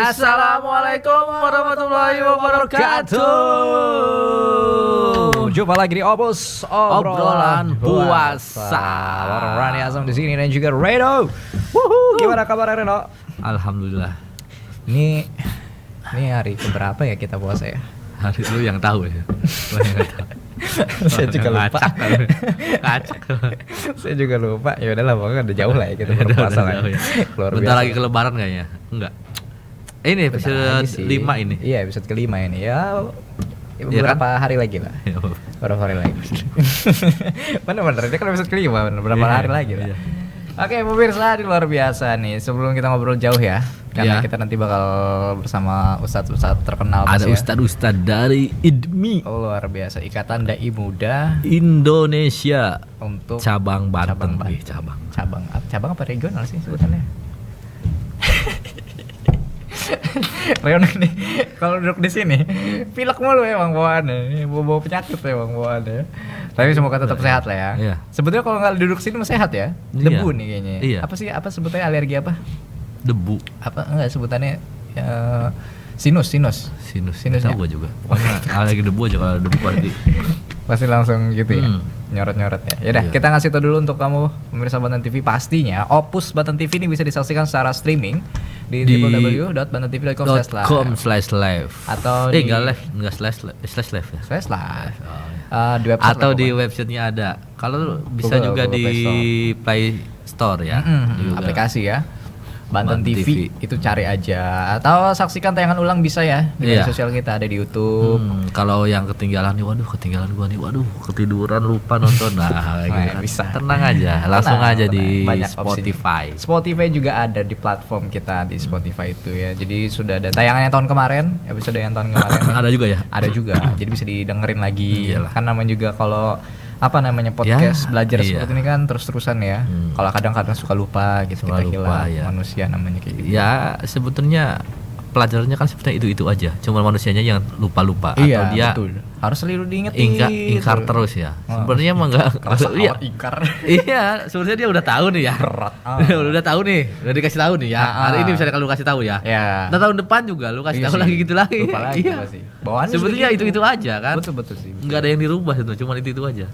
Assalamualaikum warahmatullahi wabarakatuh. Jumpa lagi di Opus Obrolan Puasa. Rani Azam di sini dan juga Reno. Gimana kabar Reno? Alhamdulillah. Ini hari keberapa ya kita puasa ya? Hari lu yang tahu ya. Saya juga lupa. Kacak. Saya juga lupa. Ya udahlah, pokoknya udah jauh lah ya kita berpuasa lah. Ya. Luar Bentar biasa. lagi ke lebaran kayaknya. Enggak. Ini episode 5 ini. Iya, episode kelima ini. Ya beberapa hari lagi lah. Beberapa hari lagi. Bener-bener, ini kan episode kelima, beberapa hari lagi lah. Iya. Oke, pemirsa, luar biasa nih. Sebelum kita ngobrol jauh ya, karena Iya. kita nanti bakal bersama ustadz-ustadz terkenal. Ada ya. ustadz-ustadz dari IDMI Luar biasa, Ikatan Dai Muda Indonesia untuk cabang Banten. Banten. Ih, cabang. Cabang apa regional sih sebutannya? Reon ini kalau duduk di sini pilek mulu emang bawaannya, bawa penyakit emang bawaannya. Tapi semoga tetap sehat lah ya. Iya. Sebetulnya kalau nggak duduk sini mah sehat ya. Iya. Debu nih kayaknya. Iya. Apa sih sebutannya alergi apa? Debu. Apa enggak sebutannya sinus. Sinus Sinusnya. tahu gua juga. Pokoknya lagi debu aja, kalau debu Pasti langsung gitu ya. Hmm. Nyorot-nyorot ya. Yaudah, Iya. kita ngasih tau dulu untuk kamu pemirsa Banten TV, pastinya Opus Banten TV ini bisa disaksikan secara streaming di www.bantentv.com/live .com/live atau enggak slash live ya. /live Oh, di website atau lah di pokoknya. websitenya ada. Kalau bisa Google, juga Google di Play Store ya. Juga. Aplikasi ya. Banten Banten TV itu cari aja atau saksikan tayangan ulang bisa ya di media Iya. sosial kita, ada di YouTube. Kalau yang ketinggalan nih, ketinggalan gua nih, ketiduran lupa nonton. Nah, gitu. Bisa. Tenang aja, langsung Tenang, aja di banyak Spotify. Spotify juga ada di platform kita di Spotify itu ya. Jadi sudah ada tayangan yang tahun kemarin, episode yang tahun kemarin. Ada juga ya? Ada juga. Jadi bisa didengerin lagi. Iyalah. Kan namanya juga kalau podcast Ya, belajar iya. seperti ini kan terus-terusan ya. Kalau kadang-kadang suka lupa gitu, Suka kita lupa, hilang. ya. Manusia namanya kayak gitu. Ya, sebetulnya pelajarannya kan sebetulnya itu aja. Cuma manusianya yang lupa-lupa Iya, atau dia betul. Harus selalu diingetin. ingkar terus ya. Sebenarnya emang enggak Kerasa iya. amat ingkar. Iya, sebenarnya dia udah tahu nih ya. Berat. Udah tahu nih, udah dikasih tahu nih ya. Hari ini misalnya kalau lu kasih tahu ya. Ya. Nah, tahun depan juga lu kasih Iya tahu sih. lagi gitu lagi. Lupa lagi Iya. pasti. Bawaannya Sebetulnya segitu. itu aja kan. Betul sih. Enggak ada yang dirubah itu, cuma itu aja.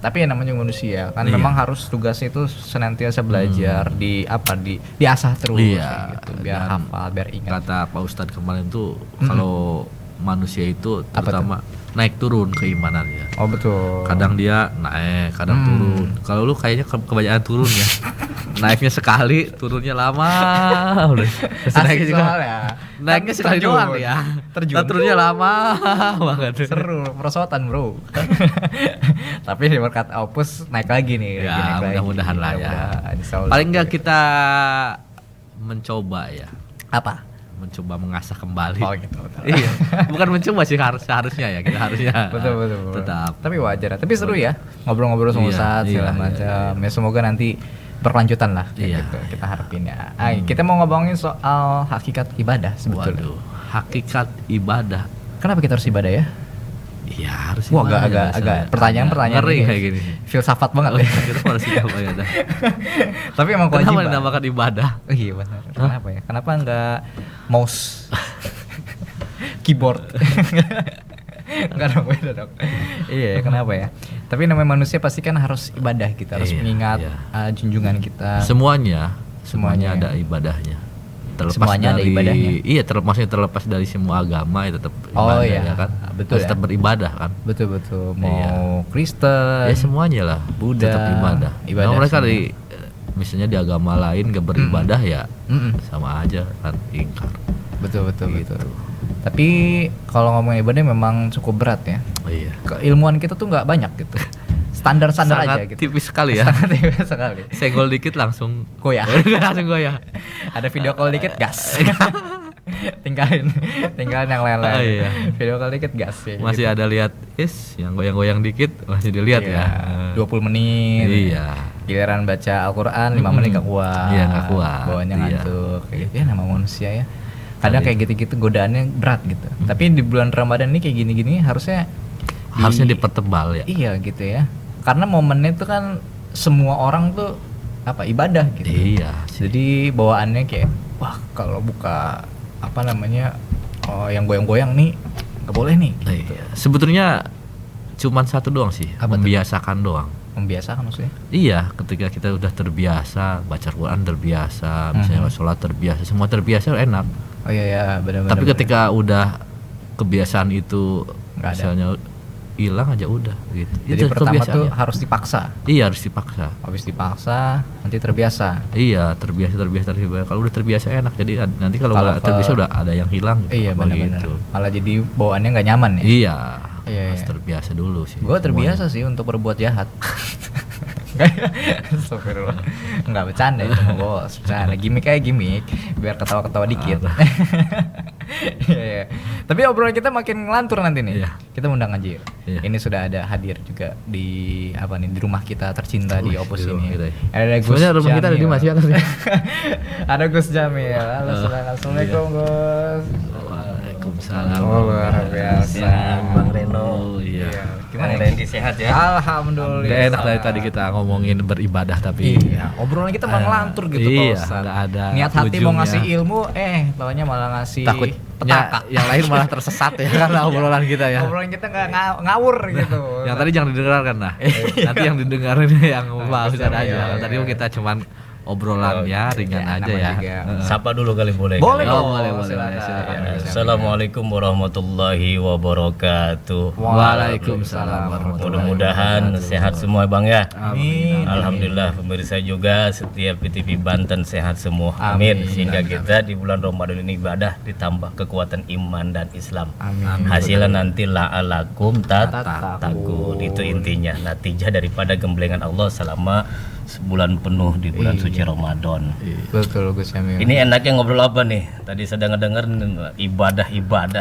Tapi ya namanya manusia kan Iya. memang harus tugasnya itu senantiasa belajar diasah terus Iya. gitu, biar Dan hafal, biar ingat. Kata Pak Ustadz kemarin tuh kalau manusia itu Apa terutama naik turun keimanannya. Oh betul. Kadang dia naik, kadang turun. Kalau lu kayaknya kebanyakan turun ya. Naiknya sekali, turunnya lama. Udah. Terus Asik naiknya juga. soalnya. Naiknya Kan sekali terjun. doang ya. Terjun. Dan turunnya lama banget. Seru, perosotan bro. Tapi berkat Opus naik lagi nih. Ya, naik lagi. mudah-mudahan lah ya. Mudah-mudahan, insya Allah. Paling enggak kita mencoba ya. apa? Mencoba mengasah kembali. Oh gitu. Betul. Iya, bukan mencoba sih, seharusnya ya kita harusnya betul. tetap. Tapi wajar. Tapi seru ya ngobrol-ngobrol sama Iya, Ustadz segala iya, macam. Ya semoga nanti berkelanjutan lah kayak Iya, gitu. Kita harapin ya. Kita mau ngomongin soal hakikat ibadah sebetulnya. Waduh, hakikat ibadah. Kenapa kita harus ibadah ya? Iya, harus. Wah, gimana agak biasanya? pertanyaan Ngeri ini kayak gini. filsafat banget ya. Kita harus ibadah. Tapi emang Kenapa kewajiban. dinamakan ibadah? Oh, iya benar. Kenapa ya? Kenapa enggak mouse, keyboard? Enggak dong, beda dong. Iya, kenapa ya? Tapi namanya manusia pasti kan harus ibadah, kita harus Iya, mengingat iya. junjungan kita. Semuanya Semuanya. ada ibadahnya. Terlepas Semuanya ada dari ibadahnya. Iya, maksudnya terlepas dari semua agama ya tetap Oh, ibadah iya. ya kan. Betul Harus ya. tetap beribadah kan. Betul. Mau Iya. Kristen, Ya semuanya lah, Buddha, tetap ibadah. ibadah Nah, mereka semua. misalnya di agama lain gak beribadah ya Mm-mm. sama aja kan, ingkar. Betul. Gitu. Tapi kalau ngomongin ibadah memang cukup berat ya. Oh, iya. Keilmuan kita tuh nggak banyak gitu. Standar Sangat aja gitu. tipis sekali ya. Sangat tipis sekali. Senggol dikit langsung Goyah. langsung goyah. Ada video call dikit gas. tinggalin yang lain-lain. Oh, iya. Video call dikit gas ya. Masih ada lihat yang goyang-goyang dikit masih dilihat Iya, ya. 20 menit. Iya. Giliran baca Al-Qur'an 5 menit gak kuat. Iya, gak kuat. Bawaannya Iya. ngantuk. Kayak gitu ya, nama manusia ya. Kadang kayak gitu-gitu godaannya berat gitu. Tapi di bulan Ramadan ini kayak gini-gini harusnya dipertebal ya. Iya gitu ya. Karena momennya itu kan semua orang tuh ibadah gitu. Iya. Jadi bawaannya kayak wah kalau buka apa namanya yang goyang-goyang nih nggak boleh nih. Gitu. Iya. Sebetulnya cuman satu doang sih, Apa tuh? membiasakan doang. Membiasakan maksudnya? Iya, ketika kita udah terbiasa baca Quran terbiasa, misalnya sholat terbiasa, semua terbiasa enak. Oh iya benar-benar. Tapi ketika udah kebiasaan itu Nggak ada. misalnya hilang aja udah gitu. jadi Itu pertama tuh kebiasaannya. harus dipaksa. Iya harus dipaksa. Habis dipaksa nanti terbiasa. Iya terbiasa. Kalau udah terbiasa enak. Jadi nanti kalau Kalau nggak terbiasa udah ada yang hilang. Gitu, Iya apa benar-benar. gitu. Malah jadi bawaannya nggak nyaman ya. Iya. Iya, Harus iya. terbiasa dulu sih. Gue terbiasa sih untuk berbuat jahat. Astagfirullah. Enggak bercanda itu mah, bos. Bercanda. Gimik aja gimik biar ketawa-ketawa dikit. Iya, iya. Tapi obrolan kita makin ngelantur nanti nih. Iya. Kita undang aja. Yuk. Iya. Ini sudah ada hadir juga di apa nih di rumah kita tercinta di Wih, Opus di rumah ini. kita ya. Ada Gus. Sebenarnya rumah kita ada di Jamil. Mas atas ya. Ada Gus Jamil. Halo, assalamualaikum Gus. Waalaikumsalam. Oh, luar biasa. Bang Reno. Oh iya. Gimana Bang Randy sehat ya? Alhamdulillah. Gak enak dari tadi kita ngomongin beribadah tapi Iya, obrolan kita malah ngelantur gitu iya, Pak Ustadz. nggak ada Niat hati mau ujungnya. ngasih ilmu, bawahnya malah ngasih takutnya petaka. yang lain malah tersesat ya karena obrolan kita ya. Obrolan kita nggak ngawur gitu. Yang tadi jangan didengarkan nah. Nanti yang didengarin yang Pak Ustadz iya, aja. iya. Tadi kita cuman obrolan ya ringan iya, aja namanya ya. juga. Heeh. Sapa dulu kali boleh? Boleh kali? dong. boleh, Silakan. silakan. Assalamualaikum warahmatullahi wabarakatuh. Waalaikumsalam warahmatullahi Mudah-mudahan sehat semua Bang ya. Amin. Alhamdulillah pemirsa juga setiap PTV Banten sehat semua. Amin. Amin. Sehingga kita di bulan Ramadan ini ibadah ditambah kekuatan iman dan Islam. Amin. Hasilnya nanti la'alakum Tattaqun. tatakun. Itu intinya natijah daripada gemblengan Allah selama sebulan penuh di bulan suci Ramadan. Betul Gus Jamil. Ini enaknya ngobrol apa nih? Tadi sedang ngedenger ibadah.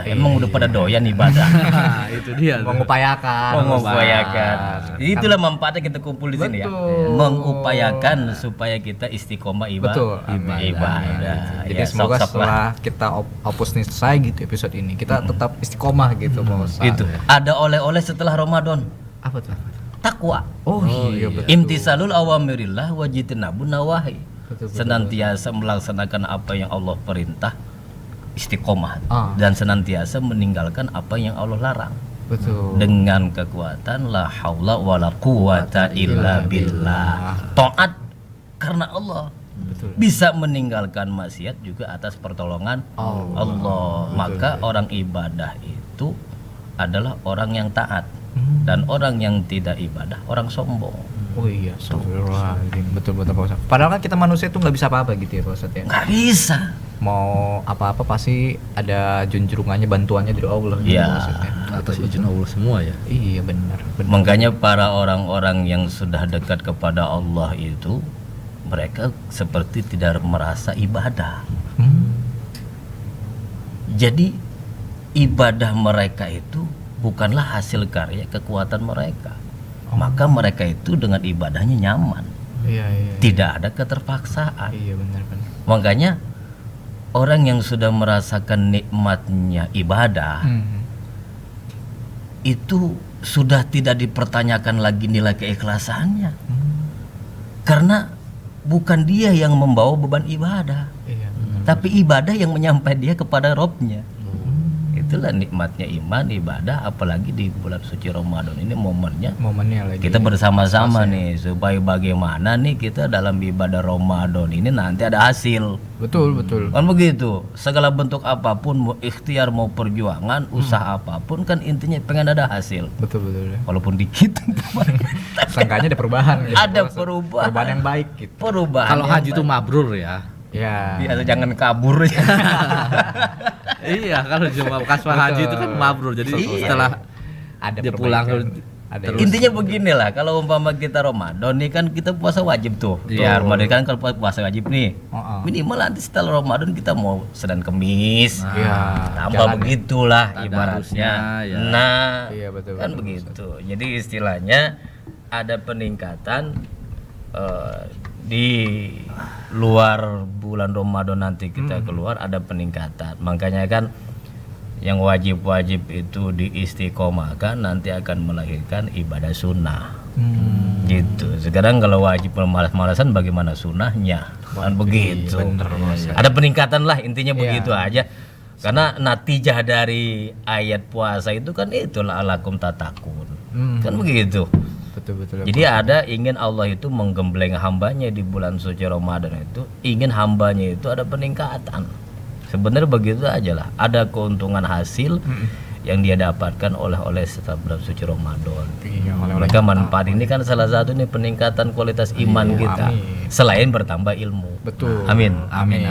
Emang udah pada doyan ibadah? Nah, itu dia. mengupayakan. Mengupayakan. Itulah manfaatnya kita kumpul di sini ya. Betul. Mengupayakan supaya kita istiqomah Betul. ibadah. Jadi Ya, semoga sok-sok lah. setelah kita opus nih selesai gitu episode ini, kita tetap istiqomah gitu Pak Ustadz. Itu. Ada oleh-oleh setelah Ramadan. Apa tuh? Takwa. Oh, iya betul. Imtisalul awamirillah wajitnabun nawahi. Betul. Senantiasa melaksanakan apa yang Allah perintah, istiqomah, Ah. dan senantiasa meninggalkan apa yang Allah larang. Betul. Dengan kekuatan la haula wala quwata illa billah. Taat karena Allah. Betul. Bisa meninggalkan maksiat juga atas pertolongan Allah. Maka orang ibadah itu adalah orang yang taat. Dan orang yang tidak ibadah orang sombong. Oh iya, astagfirullahaladzim. Betul-betul Pak Ustadz. Padahal kan kita manusia itu nggak bisa apa-apa gitu ya Pak Ustadz ya. Nggak bisa. Mau apa-apa pasti ada junjungannya, bantuannya dari Allah gitu Iya. maksudnya. Atas izin Allah semua ya. Iya benar. Makanya para orang-orang yang sudah dekat kepada Allah itu mereka seperti tidak merasa ibadah. Jadi ibadah mereka itu bukanlah hasil karya kekuatan mereka. Maka mereka itu dengan ibadahnya nyaman. Iya. Tidak ada keterpaksaan. Iya benar. Makanya orang yang sudah merasakan nikmatnya ibadah itu sudah tidak dipertanyakan lagi nilai keikhlasannya. Karena bukan dia yang membawa beban ibadah, Iya. tapi ibadah yang menyampai dia kepada Robnya. Itulah nikmatnya iman, ibadah, apalagi di bulan suci Ramadan ini momennya lagi. kita bersama-sama nih supaya bagaimana nih kita dalam ibadah Ramadan ini nanti ada hasil. Betul. Kan begitu. Segala bentuk apapun, mau ikhtiar mau perjuangan, usaha apapun kan intinya pengen ada hasil. Betul. Walaupun dikit. Sangkanya ada perubahan. Gitu, Ada Pak Ustadz. perubahan. Perubahan yang baik gitu. Perubahan. Kalau yang haji itu baik. mabrur ya. Ya. Iya, jangan kabur. Iya, kalau cuma kaswa haji itu kan mabrur. Jadi setelah Ada dia pulang perbaikan. Ada terus- Intinya beginilah, kalau umpama kita Ramadan nih kan kita puasa wajib tuh. Ya, Ramadan kan kalau puasa wajib nih. Oh. Minimal nanti setelah Ramadan kita mau Senin Kemis. Iya. Tambah jalan ya. begitulah Tadarusnya, ibaratnya. ya. Nah, Iya, betul, kan betul, begitu. Jadi istilahnya ada peningkatan di luar bulan Ramadan nanti kita keluar ada peningkatan. Makanya kan yang wajib-wajib itu diistiqomahkan nanti akan melahirkan ibadah sunnah. Gitu. Sekarang kalau wajib malas-malasan bagaimana sunnahnya? Kan begitu. bener, Mas. Ada peningkatan lah intinya Iya. begitu aja. Karena natijah dari ayat puasa itu kan itulah alakum tatakun. Kan begitu. Betul. Jadi ada ingin Allah itu menggembleng hambanya di bulan suci Ramadan itu, ingin hambanya itu ada peningkatan. Sebenarnya begitu aja lah. Ada keuntungan hasil yang dia dapatkan oleh setelah bulan suci Ramadan. Iya, Maka manfaat ini kan salah satu nih peningkatan kualitas iman kita. amin. Selain bertambah ilmu. Betul. Amin. Amin.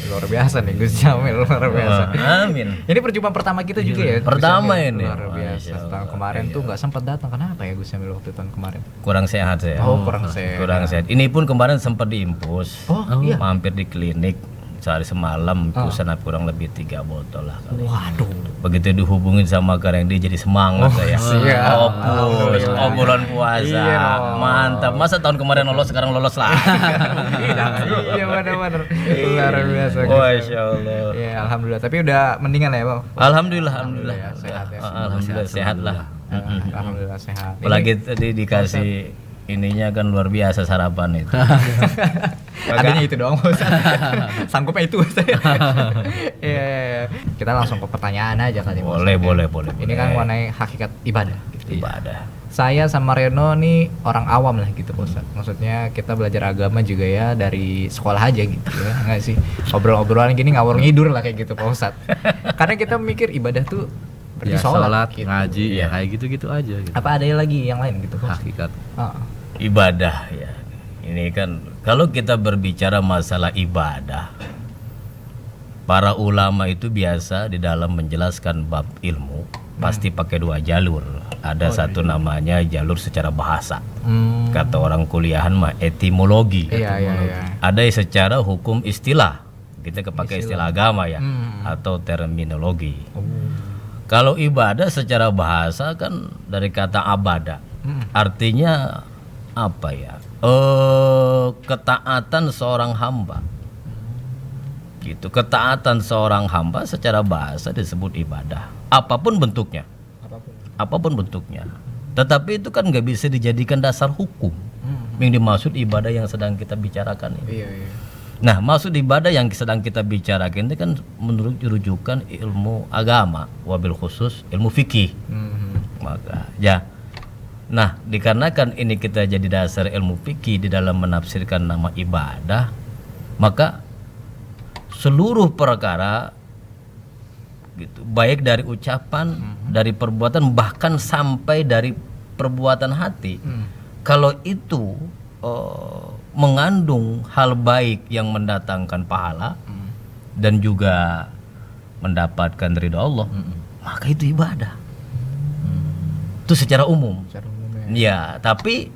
Luar biasa nih Gus Jamil, luar biasa. Amin. Ini perjumpaan pertama kita juga ya. Gus Pertama Jamil. ini. Luar biasa. Masya Allah. Tahun kemarin tuh nggak sempat datang. Kenapa ya Gus Jamil waktu tahun kemarin? Kurang sehat saya. Oh, kurang sehat. Kurang sehat. Ini pun kemarin sempat diimpus. Oh, iya. Mampir di klinik sehari semalam pesan kurang lebih 3 botol lah kali. Waduh. Begitu dihubungin sama Kang dia jadi semangat saya. siap. Opus, Alhamdulillah. bulan puasa. Iya dong. Mantap. Masa tahun kemarin lolos sekarang lolos lah. Iya benar-benar. Luar biasa. Gus. Masya Allah. Ya, alhamdulillah. Tapi udah mendingan lah ya, Bang. Alhamdulillah. Ya, sehat ya. Alhamdulillah sehat lah. Alhamdulillah sehat. Apalagi tadi dikasih ininya kan luar biasa sarapan itu. Adanya itu doang Bos. Sanggupnya itu saya. Iya. Kita langsung ke pertanyaan aja kali Bos. Boleh. Ini kan mengenai hakikat ibadah. Ibadah. Saya sama Reno nih orang awam lah gitu Pak Ustadz. Maksudnya kita belajar agama juga ya dari sekolah aja gitu ya. Enggak sih? Obrol-obrolan gini ngawur ngidur lah kayak gitu Pak Ustadz. Karena kita mikir ibadah tuh berarti Ya, sholat, gitu. ngaji, ya kayak gitu-gitu aja gitu. Apa ada lagi yang lain gitu Pak Ustadz? Hakikat. Ibadah ya. Ini kan kalau kita berbicara masalah ibadah, para ulama itu biasa di dalam menjelaskan bab ilmu pasti pakai 2 jalur. Ada satu namanya jalur secara bahasa. Kata orang kuliahan mah etimologi. Iya. Ada yang secara hukum istilah. Kita kepakai istilah agama ya atau terminologi. Kalau ibadah secara bahasa kan dari kata abada. Artinya apa ya? Ketaatan seorang hamba. Gitu. Ketaatan seorang hamba secara bahasa disebut ibadah. Apapun bentuknya. Tetapi itu kan nggak bisa dijadikan dasar hukum. Yang dimaksud ibadah yang sedang kita bicarakan ini. Iya. Nah, maksud ibadah yang sedang kita bicarakan ini kan menurut rujukan ilmu agama, wabil khusus ilmu fikih. Maka ya. Nah, dikarenakan ini kita jadi dasar ilmu fikih di dalam menafsirkan nama ibadah, maka seluruh perkara gitu, baik dari ucapan, dari perbuatan, bahkan sampai dari perbuatan hati. Kalau itu mengandung hal baik yang mendatangkan pahala dan juga mendapatkan ridho Allah, maka itu ibadah. Itu secara umum. Ya, tapi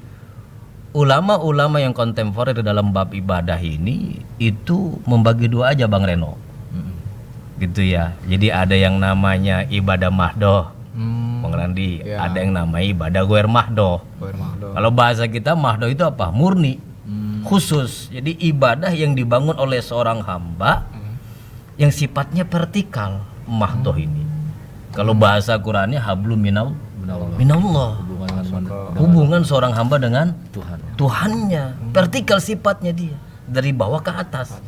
ulama-ulama yang kontemporer di dalam bab ibadah ini itu membagi 2 aja Bang Reno. Gitu ya. Jadi ada yang namanya ibadah mahdoh, Bang Randi. Ya. Ada yang namanya ibadah goer mahdoh. Kalau bahasa kita mahdoh itu apa? Murni, khusus. Jadi ibadah yang dibangun oleh seorang hamba yang sifatnya vertikal, mahdoh ini. Kalau bahasa Qurannya hablum minallah. Hubungan seorang hamba dengan Tuhannya, vertikal sifatnya dia, dari bawah ke atas.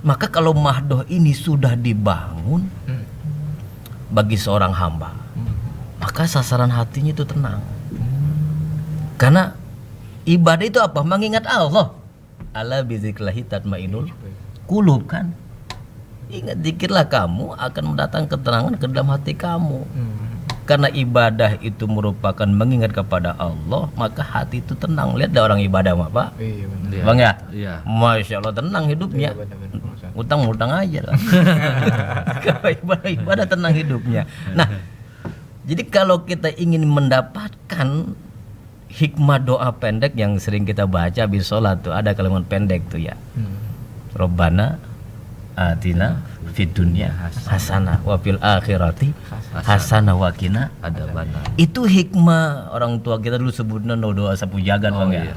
Maka kalau mahdoh ini sudah dibangun bagi seorang hamba, maka sasaran hatinya itu tenang. Karena ibadah itu apa? Mengingat Allah. Ala bizikrillahi tatmainul qulub kan. Ingat zikirlah kamu akan mendatangkan ketenangan ke dalam hati kamu. Karena ibadah itu merupakan mengingat kepada Allah, maka hati itu tenang. Lihat ada orang ibadah mah Pak. Iya benar. Bang ya? Iya. Masya Allah tenang hidupnya. Utang-utang aja lah. Kalau ibadah tenang hidupnya. Nah, jadi kalau kita ingin mendapatkan hikmah doa pendek yang sering kita baca habis sholat tuh, ada kalimat pendek tuh ya. Robbana atina fid dunya hasanah wa fil akhirati hasanah wa qina adzabannar. Itu hikmah orang tua kita dulu sebutnya doa sapu jagat Bang ya.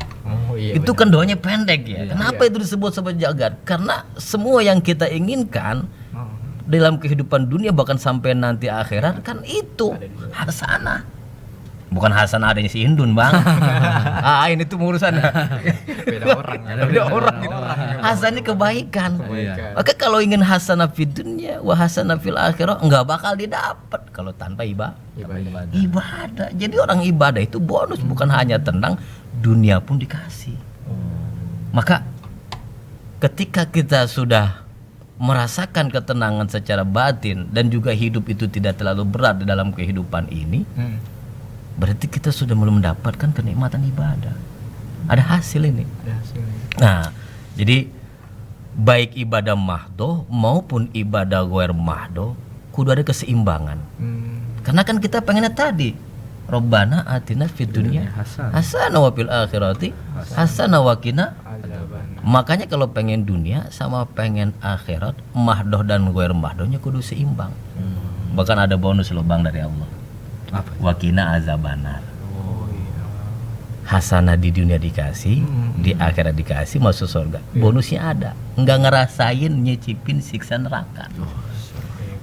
Itu kan doanya pendek ya. Kenapa itu disebut sapu jagat? Karena semua yang kita inginkan dalam kehidupan dunia bahkan sampai nanti akhirat kan itu hasanah. Bukan Hasan adanya si Indun, Bang. Ini tuh urusan. Beda orang. Beda orang. Hasan ini kebaikan. Maka kalau ingin hasanah fid dunya wa hasanah fil akhirah enggak bakal didapat kalau tanpa ibadah. Jadi orang ibadah itu bonus, bukan hanya tenang, dunia pun dikasih. Maka ketika kita sudah merasakan ketenangan secara batin dan juga hidup itu tidak terlalu berat di dalam kehidupan ini, berarti kita sudah mulai mendapatkan kenikmatan ibadah. Ada hasil ini. Nah, jadi baik ibadah mahdoh maupun ibadah ghair mahdoh kudu ada keseimbangan. Karena kan kita pengennya tadi, Rabbana atina fid dunya hasanah wa fil akhirati hasanah wa qina. Makanya kalau pengen dunia sama pengen akhirat, mahdoh dan ghair mahdohnya kudu seimbang. Bahkan ada bonus loh Bang dari Allah. Wakina azabanar. Hasanah di dunia dikasih, di akhirat dikasih, masuk surga. Bonusnya ada, nggak ngerasain nyicipin siksa neraka.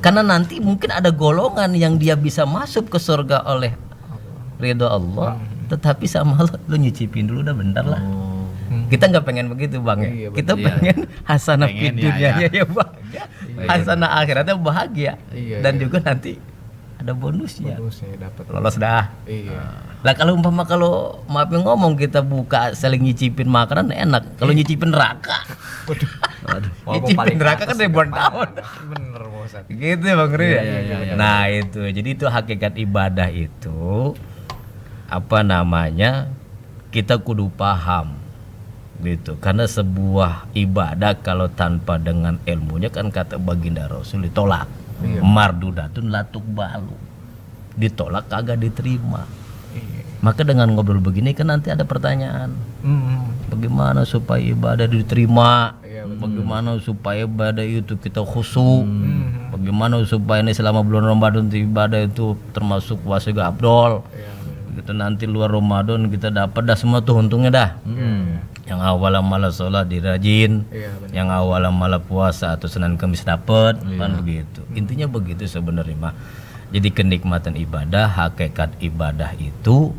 Karena nanti mungkin ada golongan yang dia bisa masuk ke surga oleh ridho Allah, tetapi sama lo nyicipin dulu, udah bentar lah. Kita nggak pengen begitu Bang ya. Kita pengen hasanah di dunianya ya bahagia, hasanah akhiratnya bahagia, dan juga nanti ada bonusnya dapat. Lolos dah. Lah kalau umpama kalau maafin ngomong kita buka saling nyicipin makanan enak. Kalau nyicipin neraka. Nyicipin neraka kan ribuan tahun. Bener Pak Ustadz. Gitu ya Bang Ri. Nah itu. Jadi itu hakikat ibadah itu apa namanya? Kita kudu paham gitu. Karena sebuah ibadah kalau tanpa dengan ilmunya kan kata baginda Rasul ditolak. Mardudatun latuk balu, ditolak kagak diterima. Maka dengan ngobrol begini kan nanti ada pertanyaan, bagaimana supaya ibadah diterima, bagaimana supaya ibadah itu kita khusyuk, bagaimana supaya ini selama bulan Ramadan ibadah itu termasuk puasa abdol. Gitu nanti luar Ramadan kita dapat dah semua tuh untungnya dah. Yang awal malah sholat dirajin, yang awal malah puasa atau Senin Kamis dapat, kan begitu. Intinya begitu sebenarnya mah. Jadi kenikmatan ibadah, hakikat ibadah itu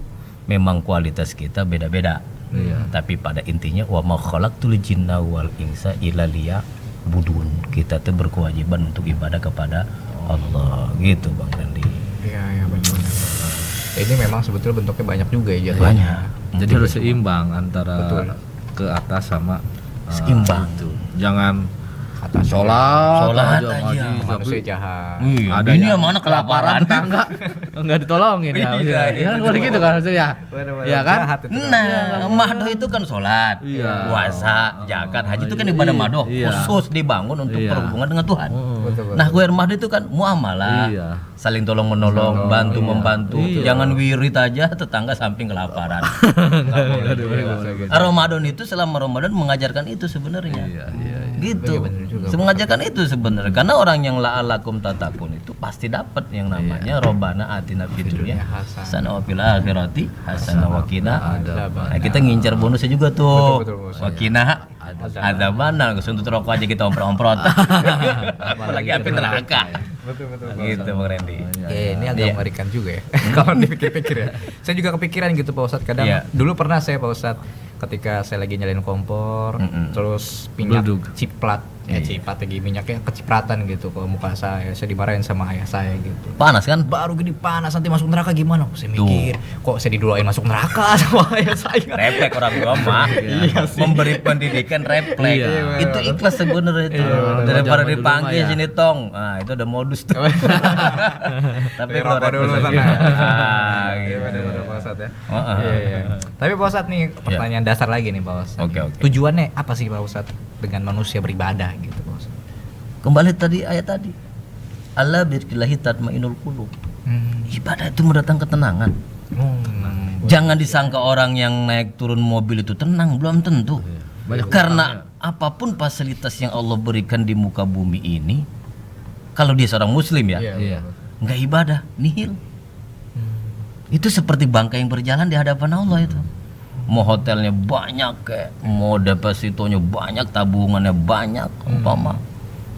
memang kualitas kita beda-beda. Tapi pada intinya wa ma khalaqtul jinna wal insa illa liya'budun. Kita tuh berkewajiban untuk ibadah kepada Allah, gitu Bang Randy. Iya benar. Ini memang sebetulnya bentuknya banyak juga ya jatuhnya. Banyak. Jadi harus seimbang antara ke atas sama seimbang itu. Jangan Atas sholat aja. manusia jahat. Ada ini yang mana kelaparan tetangga enggak ditolongin ya. Ya boleh gitu kan maksudnya. Ya kan? Nah, mahdoh itu kan sholat, puasa, zakat, haji itu kan ibadah mahdoh, khusus dibangun untuk berhubungan dengan Tuhan. Nah, ghair mahdoh itu kan muamalah, saling tolong menolong, bantu membantu. Jangan wirid aja tetangga samping kelaparan. Ramadan itu selama Ramadan mengajarkan itu sebenarnya. Gitu. Mengajarkan itu sebenarnya karena orang yang la'alakum tatakun itu pasti dapat yang namanya Rabbana atina fid dunya hasanah wa fil akhirati hasanah wa qina. Nah, kita ngincar bonusnya juga tuh. Wa qina adzabana, untuk rokok aja kita omprot-omprot. Apalagi api neraka. Betul. Gitu Bang Randy. Ini agak mengerikan juga ya. Kalau dipikir-pikir ya. Saya juga kepikiran gitu Pak Ustadz. Kadang dulu pernah saya Pak Ustadz ketika saya lagi nyalain kompor, terus minyak ciprat, ciprat lagi minyaknya kecipratan gitu ke muka saya dimarahin sama ayah saya gitu. Panas kan? Baru gini panas, nanti masuk neraka gimana? Saya mikir, kok saya didoain masuk neraka sama ayah saya. Refleks orang tua mah. Memberi pendidikan refleks. Itu ikhlas sebenarnya itu. Daripada dipanggil sini tong. Nah, itu ada modus tuh. Tapi kalau dulu sana. Gitu. Pak Ustadz ya. Tapi Pak Ustadz nih pertanyaan dasar lagi nih Pak Ustadz. Oke. Tujuannya apa sih Pak Ustadz dengan manusia beribadah gitu Pak Ustadz? Kembali tadi ayat tadi. Allah billahi tatmainul qulub. Ibadah itu mendatangkan ketenangan. Jangan disangka orang yang naik turun mobil itu tenang, belum tentu. Karena apapun fasilitas yang Allah berikan di muka bumi ini, kalau dia seorang muslim ya, nggak ibadah, nihil. Itu seperti bangkai yang berjalan di hadapan Allah itu. Mau hotelnya banyak kayak, mau depositonya banyak, tabungannya banyak, umpama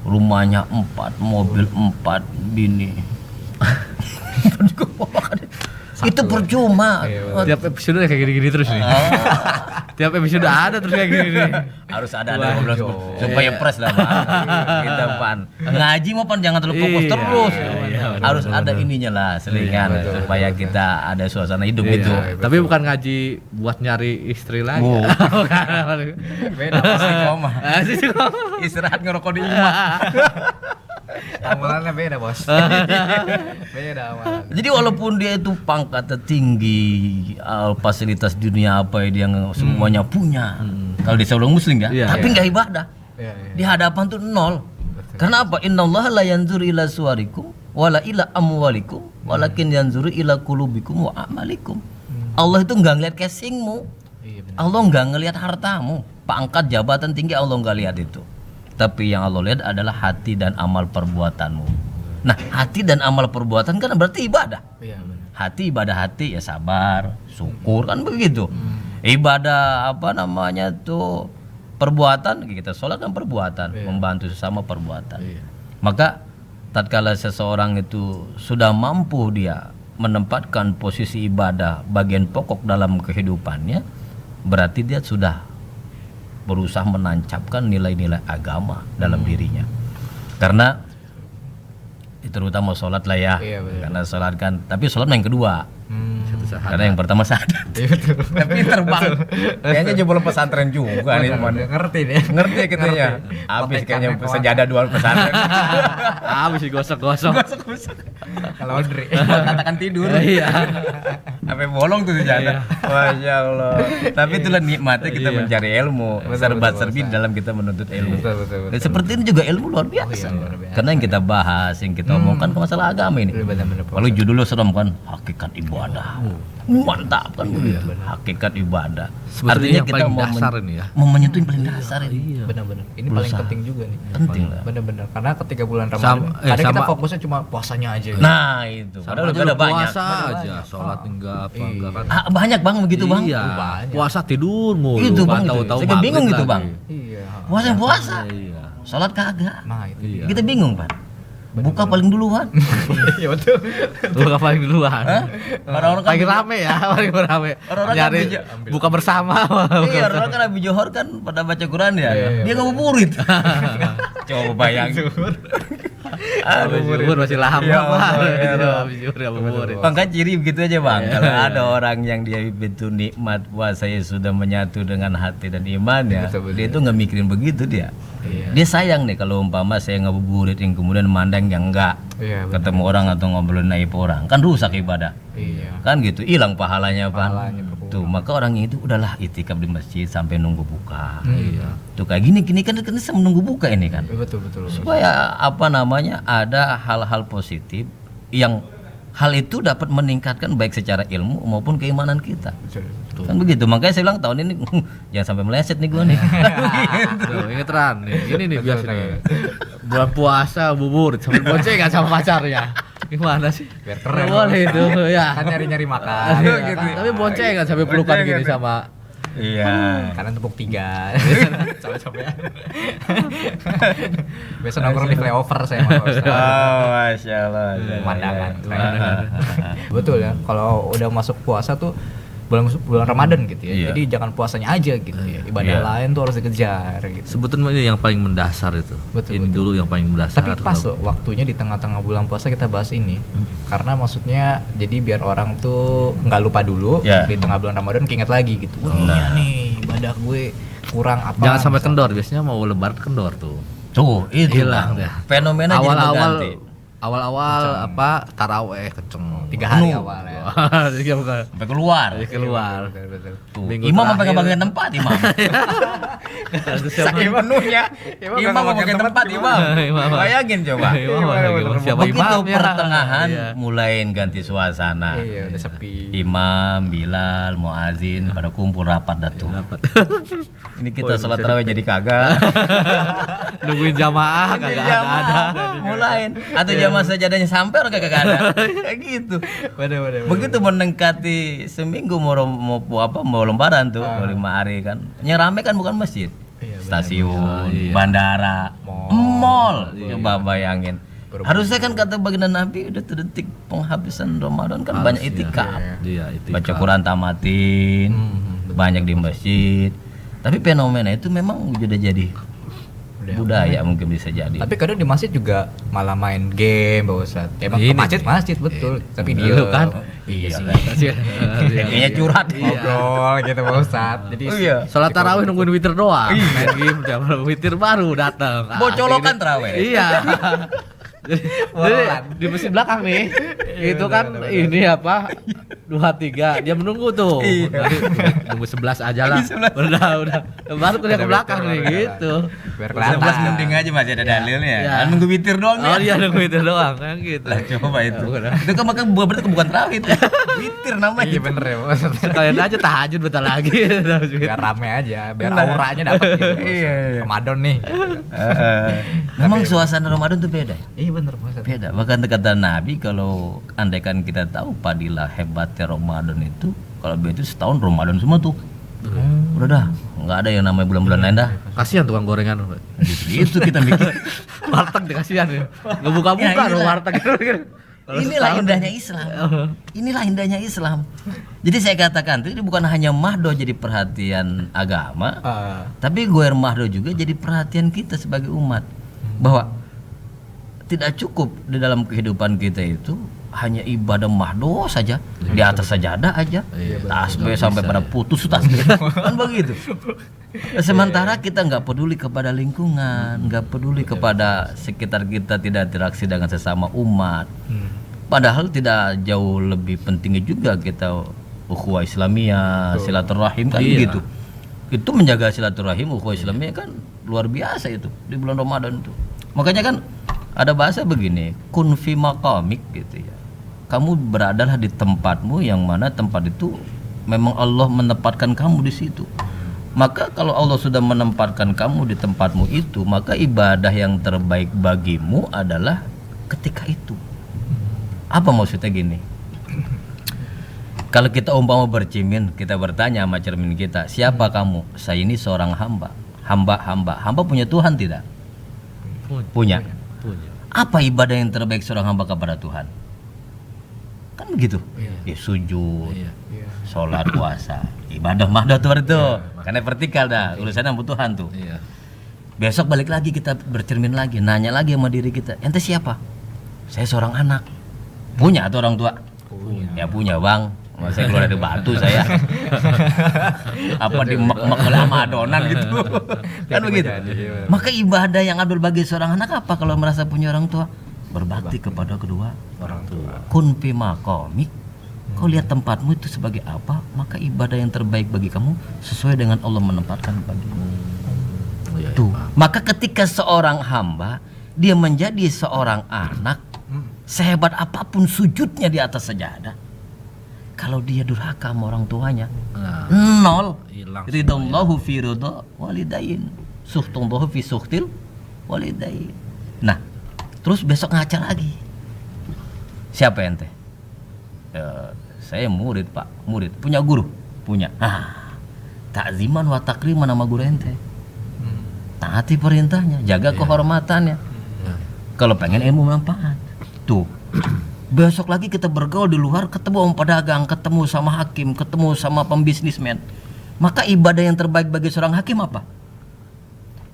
rumahnya 4, mobil 4, bini. Itu percuma. Tiap episode kayak gini-gini terus nih. Tiap episode ada terus kayak gini nih. Harus ada ngobrol supaya fresh lah Pan. Kita Pan. Ngaji mau Pan jangan terlalu fokus terus. Harus ada ininya lah selingan supaya kita ada suasana hidup gitu. Tapi bukan ngaji buat nyari istri lagi. Beda pasti koma. Istirahat ngerokok di rumah. Amalannya beda bos. Beda amalan. Jadi walaupun dia itu pangkatnya tinggi, fasilitas dunia apa dia semuanya punya. Kalau dia seorang muslim ya, tapi nggak ibadah. Di hadapan tuh nol. Karena apa? Innallaha la yanzuru ila suwarikum wala ila amwalikum walakin yanzuru ila qulubikum wa amalikum. Allah itu nggak ngeliat casingmu. Allah nggak ngelihat hartamu, pangkat jabatan tinggi Allah nggak lihat itu. Tapi yang Allah lihat adalah hati dan amal perbuatanmu. Nah, hati dan amal perbuatan kan berarti ibadah. Hati ibadah hati ya sabar, syukur kan begitu. Ibadah apa namanya tuh perbuatan kita sholat kan perbuatan, membantu sesama perbuatan. Maka tatkala seseorang itu sudah mampu dia menempatkan posisi ibadah bagian pokok dalam kehidupannya, berarti dia sudah berusaha menancapkan nilai-nilai agama dalam dirinya. Karena terutama sholat lah ya, karena sholat kan, tapi sholat yang kedua. Karena yang pertama sadar. Tapi terbang. Kayaknya jebol pesantren juga nih teman. Ngerti deh. Ngerti katanya. Habis kayaknya sejadah dua pesantren. Habis digosok-gosok. Kalau Audrey Katakan tidur. Iya. Sampai bolong tuh sejadah. Masya Allah. Tapi itulah nikmatnya kita mencari ilmu. Serba-serbi dalam kita menuntut ilmu. Betul. Dan seperti ini juga ilmu luar biasa. Karena yang kita bahas, yang kita omongkan ke masalah agama ini. Kalau judulnya serem kan, hakikat ibadah. Mantap kan begitu. Hakikat ibadah. Sebetulnya Artinya yang kita paling dasar ini ya. mau menyentuh yang paling dasar ini. Benar-benar. Ini paling penting juga nih. Penting lah. Benar-benar. Karena ketika bulan Ramadan, kadang kita fokusnya cuma puasanya aja. Gitu. Nah itu. Padahal Padahal udah banyak. puasa aja, sholat enggak apa enggak kan. Banyak bang begitu bang. Iya. banyak. Puasa tidur mulu. Itu bang kan, itu. tahu-tahu Saya bingung maghrib gitu lagi. bang. Iya. Puasa. Iya. Sholat kagak. Nah itu. Iya. Kita bingung pak. Buka paling duluan. Iya betul. Lu paling duluan. Orang-orang kan Lagi rame ya, paling rame. Orang-orang kan Nyari buka bersama. Iya, orang kan Abi Johor kan pada baca Quran ya. Dia ngabuburit. Coba bayangin. Habis zuhur masih lama Ya Pak. Allah. Habis zuhur ngabuburit. Maka ciri begitu aja bang. Kalau ada orang yang dia betul nikmat puasanya sudah menyatu dengan hati dan iman ya, dia itu nggak mikirin begitu dia. Dia sayang nih kalau umpama saya ngabuburit yang kemudian mandang yang enggak. Ketemu orang atau ngobrolin aib orang, kan rusak ibadah. Kan gitu, hilang pahalanya Pak. Tuh, maka orang itu udahlah itikaf di masjid sampai nunggu buka. Tuh kayak gini kan menunggu buka ini kan. Betul. Supaya apa namanya ada hal-hal positif yang hal itu dapat meningkatkan baik secara ilmu maupun keimanan kita. Kan begitu. Makanya saya bilang tahun ini jangan sampai meleset nih gua nih. Tuh, inget Ran nih. Ini nih biasa nih. Bulan puasa bubur sambil boncengan sama pacarnya. Gimana sih? Biar keren. Boleh itu ya. Kan nyari-nyari makan. Gitu. Tapi boncengan sampai pelukan gini sama Iya. Kanan tepuk 3. Coba-coba. Biasa nongkrong di flyover saya sama Pak Ustaz. Oh, masya Allah. Pemandangan. Betul ya. Kalau udah masuk puasa tuh bulan Ramadan gitu ya. Iya. Jadi jangan puasanya aja gitu ya. Ibadah lain tuh harus dikejar gitu. sebetulnya ini yang paling mendasar itu. Ini dulu yang paling mendasar. Tapi pas loh waktunya di tengah-tengah bulan puasa kita bahas ini. Karena maksudnya jadi biar orang tuh nggak lupa dulu di tengah bulan Ramadan keinget lagi gitu. Wah, iya nih ibadah gue kurang apa. Jangan sampai kendor, biasanya mau lebaran kendor tuh. Tuh, itu Hilang Bang. dah. Fenomena jadi berganti. Awal-awal apa taraweh kenceng 3 hari awal ya. Iya, bukan. Sampai keluar. Keluar. Betul. Tuh, Minggu imam sampai terakhir. kebagian tempat imam. Saking penuhnya. Imam mau bagian tempat imam. Imam. Bayangin coba. Siapa Begitu imamnya? pertengahan Iya. mulai ganti suasana. Iya, udah sepi. Imam, Bilal, muazin pada kumpul rapat dah tuh. Ini kita sholat tarawih jadi kagak. Nungguin jamaah kagak ada. Mulain atau jamaah sajadahnya sampai orang kagak ada. Kayak gitu. Bener. Begitu mendekati seminggu mau lembaran tuh, 5 hari kan. Yang rame kan bukan masjid. Stasiun, bandara, mall. Coba bayangin. Harusnya kan kata baginda Nabi udah detik penghabisan Ramadan kan banyak itikaf. Iya, itu. Baca Quran tamatin, banyak di masjid. Tapi fenomena itu memang udah jadi budaya mungkin bisa jadi. Tapi kadang di masjid juga malah main game Pak Ustadz. Emang Ini ke masjid betul. Tapi dia Lu kan? Iya sih. Iya. Kayaknya curhat. ngobrol gitu Pak Ustadz. Jadi Sholat tarawih nungguin witir doang. Main game jam witir baru datang. Bocolokan terawih. Iya. Jadi di mesin belakang nih. Itu kan ini apa? 2-3 dia menunggu tuh. Jadi, nunggu 11 aja lah. Udah. Baru kuliah ke belakang nih gitu. biar 11 kelihatan. mending aja masih ada dalilnya. Iya. Kan nunggu witir doang Oh ya. iya nunggu witir doang kan gitu. Lah coba itu. Udah. Itu kan makanya berarti bukan terawih itu. Witir namanya. Iya bener ya Pak Ustadz. Sekalian aja tahajud bentar lagi. Biar rame aja, biar auranya dapat gitu. Pak Ustadz. Iya. Ramadan nih. Memang suasana Ramadan tuh beda. Iya bener Pak Ustadz. Beda. Bahkan kata Nabi kalau andaikan kita tahu padilah hebatnya Ramadan itu, kalau begitu setahun Ramadan semua tuh. Udah dah, nggak ada yang namanya bulan-bulan lain dah. Kasihan tukang gorengan. Itu kita mikir. Warteg dikasihan ya. Nggak buka-buka Ya, loh inilah. warteg itu. Kalau Inilah setahun- indahnya Islam. Inilah indahnya Islam. Jadi saya katakan itu bukan hanya mahdo jadi perhatian agama, tapi goer mahdo juga jadi perhatian kita sebagai umat. Bahwa tidak cukup di dalam kehidupan kita itu hanya ibadah mahdo saja, di atas sajadah aja, tasbih sampai pada putus tasbih, kan begitu. Sementara kita nggak peduli kepada lingkungan, nggak peduli kepada sekitar kita, tidak interaksi dengan sesama umat. Padahal tidak jauh lebih pentingnya juga kita ukhuwah Islamiyah, silaturahim kan Iya. gitu. Itu menjaga silaturahim, ukhuwah Islamiyah kan luar biasa itu di bulan Ramadan itu. Makanya kan ada bahasa begini, kun fi maqamik gitu ya. Kamu beradalah di tempatmu yang mana tempat itu memang Allah menempatkan kamu di situ. Maka kalau Allah sudah menempatkan kamu di tempatmu itu, maka ibadah yang terbaik bagimu adalah ketika itu. Apa maksudnya gini? Kalau kita umpama bercermin, kita bertanya sama cermin kita, siapa kamu? Saya ini seorang hamba. Hamba punya Tuhan tidak? Punya. Apa ibadah yang terbaik seorang hamba kepada Tuhan? Kan begitu. Ya sujud, sholat, puasa, ibadah mahdoh tuh itu. Karena vertikal dah, urusannya sama Tuhan tuh. Iya. Besok balik lagi kita bercermin lagi, nanya lagi sama diri kita, ente siapa? Saya seorang anak. Punya atau orang tua? Ya punya bang. Masa keluar dari batu saya. Apa di mek-mek oleh sama adonan gitu. Kan begitu. Maka ibadah yang adil bagi seorang anak apa kalau merasa punya orang tua? Berbakti kepada kedua orang tua. Kun fi maqamik. Kau lihat tempatmu itu sebagai apa, maka ibadah yang terbaik bagi kamu sesuai dengan Allah menempatkan bagimu. Tuh. Maka ketika seorang hamba dia menjadi seorang anak, sehebat apapun sujudnya di atas sajadah, kalau dia durhaka sama orang tuanya, nol. Hilang Ridallahu fi ridha walidain, suhtullahu fi suhtil walidain. Nah, terus besok ngaca lagi. Siapa ente? Saya murid pak, murid. Punya guru? Punya. Takziman wa takriman sama guru ente. Taati perintahnya, jaga kehormatannya. Kalau pengen ilmu manfaat. Tuh. Besok lagi kita bergaul di luar, ketemu sama pedagang, ketemu sama hakim, ketemu sama pembisnismen. Maka ibadah yang terbaik bagi seorang hakim apa?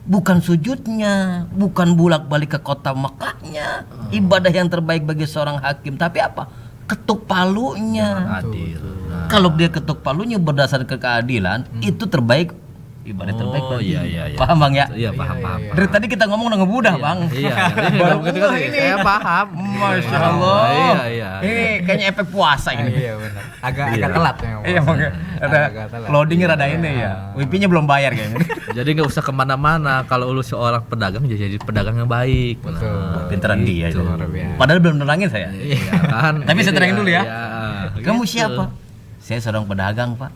Bukan sujudnya, bukan bolak-balik ke kota Mekahnya. Ibadah yang terbaik bagi seorang hakim, tapi apa? Ketuk palunya. Adil. Kalau dia ketuk palunya berdasarkan keadilan, itu terbaik, ibadah terbaik bagi. Iya. Paham bang ya? Iya paham. Dari tadi kita ngomong udah ngebudah bang. Iya. Baru Ketika ini. saya paham. Masya Allah. Iya. Ini kayaknya efek puasa ini. Iya benar. Agak telat ya. Iya bang. Ada Agak telat. loadingnya rada ini ya. Wifi-nya belum bayar kayaknya. Jadi nggak usah kemana-mana. Kalau lu seorang pedagang jadi pedagang yang baik. Betul. Pinteran dia itu. Luar biasa. Padahal belum nerangin saya. Iya kan. Tapi saya terangin dulu ya. Iya, Kamu gitu. siapa? Saya seorang pedagang pak.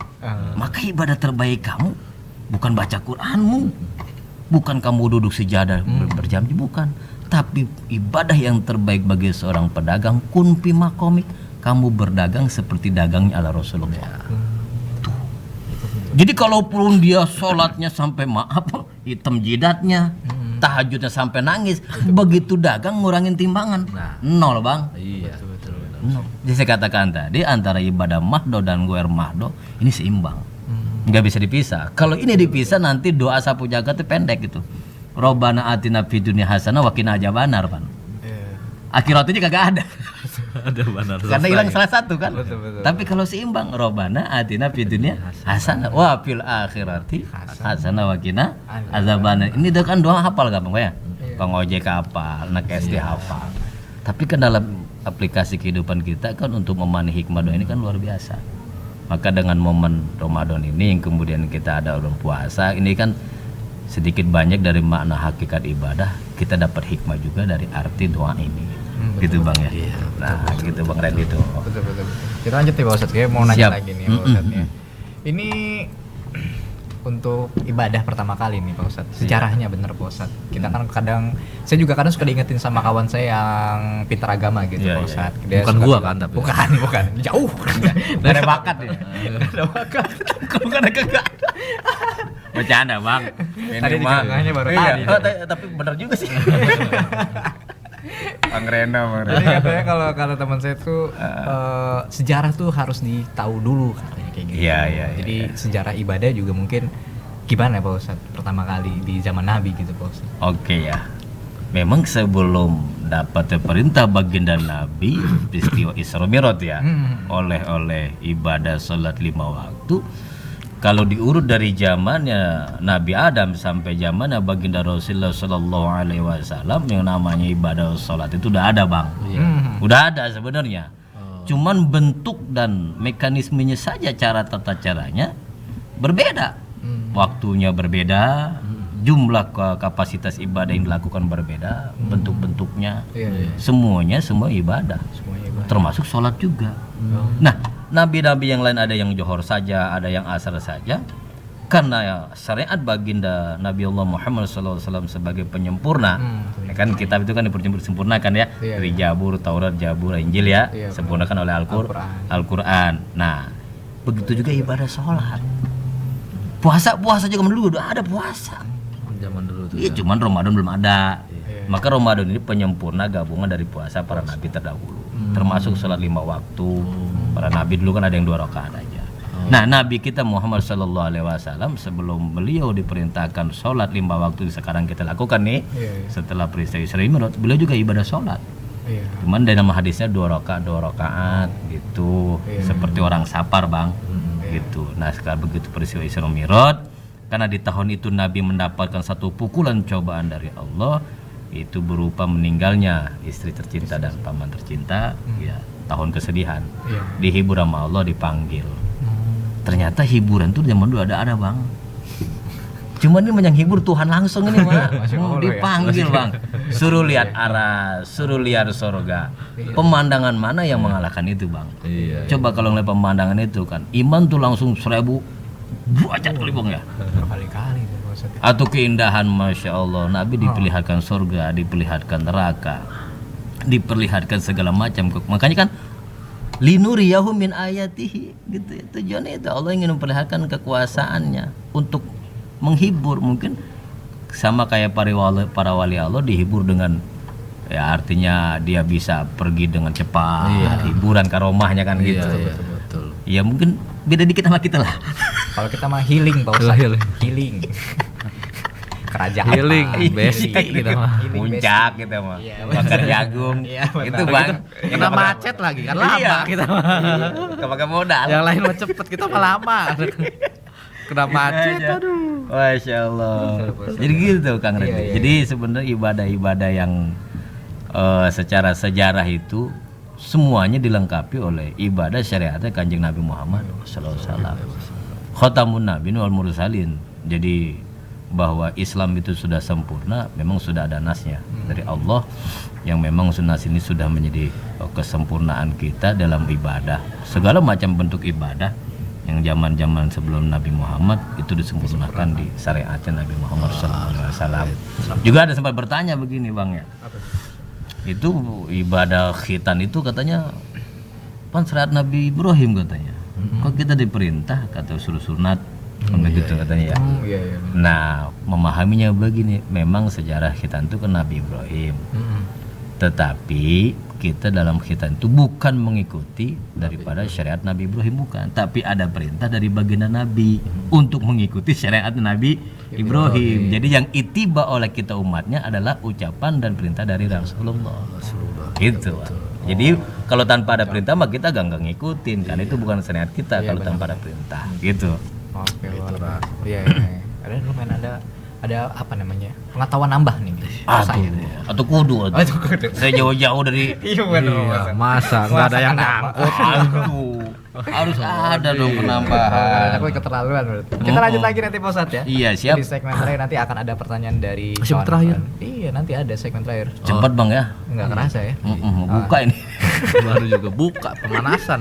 Maka ibadah terbaik kamu bukan baca Quranmu, bukan kamu duduk sejadah berjam-jam, bukan. Tapi ibadah yang terbaik bagi seorang pedagang kun fi maqamik, kamu berdagang seperti dagangnya ala Rasulullah. Tuh. Jadi kalaupun dia sholatnya sampai maaf hitam jidatnya, tahajudnya sampai nangis, begitu dagang ngurangin timbangan. Nah. 0 Bang. Iya, betul. No. Jadi saya katakan tadi antara ibadah mahdo dan guer mahdo ini seimbang, nggak bisa dipisah. Kalau ini dipisah nanti doa sapu jagat itu pendek gitu. Robbana atina fid dunya hasanah wa qina adzabannar, Pan. Akhiratnya kagak ada. Ada benar. Karena hilang salah satu kan. Betul. Tapi kalau seimbang, Robbana atina fid dunya hasanah wa fil akhirati hasanah wa qina adzabannar. Ini udah kan doa hafal gampang ya. Bang ojek hafal, anak SD hafal. Tapi kan dalam aplikasi kehidupan kita kan untuk memahami hikmah doa ini kan luar biasa. Maka dengan momen Ramadan ini yang kemudian kita ada orang puasa, ini kan sedikit banyak dari makna hakikat ibadah kita dapat hikmah juga dari arti doa ini. Gitu Bang ya. Nah, gitu Bang Ren itu. Betul. Kita lanjut ya Pak Ustadz, kayak mau nanya Siap. lagi nih Pak Ustadz ya. Ini untuk ibadah pertama kali nih Pak Ustadz. Sejarahnya bener Pak Ustadz. Kita kan saya juga kadang suka diingetin sama kawan saya yang pintar agama gitu Iya, Pak iya. Ustadz. Dia Bukan suka gua bilang, kan, tapi. Bukan. Jauh. Gak ada bakat ya. Ada bakat. Kamu kan kagak. Bercanda Bang. Tadi dikagaknya baru Iya, tadi. tapi bener juga sih. Bang Reno. Jadi katanya kalau kata teman saya tuh sejarah tuh harus ditahu dulu katanya kayak gitu. Iya. Jadi sejarah ibadah juga mungkin gimana Pak Ustadz pertama kali di zaman Nabi gitu Pak Ustadz. Oke ya. Memang sebelum dapat perintah baginda Nabi peristiwa Isra Mi'raj ya, oleh ibadah salat 5 waktu. Kalau diurut dari zamannya Nabi Adam sampai zamannya baginda Rasulullah Sallallahu Alaihi Wasallam yang namanya ibadah salat itu udah ada Bang. Udah ada sebenarnya. Cuman bentuk dan mekanismenya saja, cara tata caranya berbeda. Waktunya berbeda, jumlah kapasitas ibadah yang dilakukan berbeda, bentuk-bentuknya, semua ibadah, termasuk sholat juga. Nah, nabi-nabi yang lain ada yang johor saja, ada yang asar saja, karena syariat baginda Nabi Allah Muhammad SAW sebagai penyempurna. Kan kitab itu kan disempurnakan ya, dari Jabur, Taurat, Jabur, Injil ya, sempurnakan oleh Al-Quran. Nah, begitu juga ibadah sholat. Puasa juga dulu udah ada puasa. Zaman dulu tuh. Iya, cuman Ramadan belum ada. Maka Ramadan ini penyempurna gabungan dari puasa para nabi terdahulu. Termasuk sholat 5 waktu. Para nabi dulu kan ada yang 2 rakaat aja. Nah, Nabi kita Muhammad Sallallahu Alaihi Wasallam sebelum beliau diperintahkan sholat 5 waktu sekarang kita lakukan nih, setelah peristiwa Isra Mi'raj, beliau juga ibadah sholat. Cuman dalam hadisnya 2 rakaat gitu, seperti orang sapar Bang. Gitu. Nah, sekarang begitu peristiwa Isra Mi'raj, karena di tahun itu Nabi mendapatkan satu pukulan cobaan dari Allah, itu berupa meninggalnya istri tercinta dan paman tercinta, ya, tahun kesedihan. Dihibur sama Allah, dipanggil. Ternyata hiburan tuh zaman dulu ada Bang. Cuman ini yang hibur Tuhan langsung ini Bang. Dipanggil Bang. Suruh lihat arah, suruh lihat surga. Pemandangan mana yang mengalahkan itu Bang? Coba kalau ngeliat pemandangan itu kan, iman tuh langsung 1000 buajat kali Bang ya. Berkali-kali Atau keindahan Masya Allah, Nabi diperlihatkan surga, diperlihatkan neraka, diperlihatkan segala macam. Makanya kan linuriyahu min ayatihi gitu. Tujuannya itu Allah ingin memperlihatkan kekuasaannya untuk menghibur. Mungkin sama kayak para wali Allah dihibur dengan, ya artinya dia bisa pergi dengan cepat, hiburan karomahnya kan gitu. Betul. Ya mungkin beda dikit sama kita lah. Kalau kita mah healing Pak Ustadz. Healing. Kerajaan Healing, basic gitu mah. Puncak gitu mah. Bakar jagung. Itu Bang. Kena macet lagi kan lama kita mah. Pakai modal. Yang lain mah cepet, kita mah lama. Kena macet, aduh. Masya Allah. Jadi gitu Kang Redi. Jadi sebenarnya ibadah-ibadah yang secara sejarah itu semuanya dilengkapi oleh ibadah syariatnya Kanjeng Nabi Muhammad SAW. Khatamun Nabi wal Mursalin. Jadi bahwa Islam itu sudah sempurna, memang sudah ada nasnya dari Allah yang memang nas ini sudah menjadi kesempurnaan kita dalam ibadah. Segala macam bentuk ibadah yang zaman-zaman sebelum Nabi Muhammad itu disempurnakan di syariatnya Nabi Muhammad SAW. Juga ada sempat bertanya begini Bang ya. Itu ibadah khitan itu katanya pan syariat Nabi Ibrahim katanya. Kok kita diperintah kata suruh sunat Begitu katanya ya. Iya iya. Nah, memahaminya begini, memang sejarah khitan itu kan Nabi Ibrahim. Tetapi kita dalam khitan itu bukan mengikuti daripada syariat Nabi Ibrahim, bukan, tapi ada perintah dari baginda Nabi untuk mengikuti syariat Nabi Ibrahim. Jadi yang itiba oleh kita umatnya adalah ucapan dan perintah dari Rasulullah. Gitu. Jadi kalau tanpa ada perintah mah kita gak ngikutin, karena itu bukan syariat kita kalau tanpa ada perintah. Gitu. Oke, luar biasa. Iya. Ada lumayan ada apa namanya, pengetahuan nambah nih Atau kudu. Saya jauh-jauh dari iya benar. Iya, masa nggak ada yang ngangkut. Harus ada dong penambahan. Aku keterlaluan berarti. Kita lanjut lagi nanti Pak Ustadz ya. Iya, siap. Di segmen terakhir nanti akan ada pertanyaan dari Segmen kawan-kawan. terakhir? Iya, nanti ada segmen terakhir. Cepat Bang ya. Enggak kerasa ya. Buka ini. Baru juga buka pemanasan.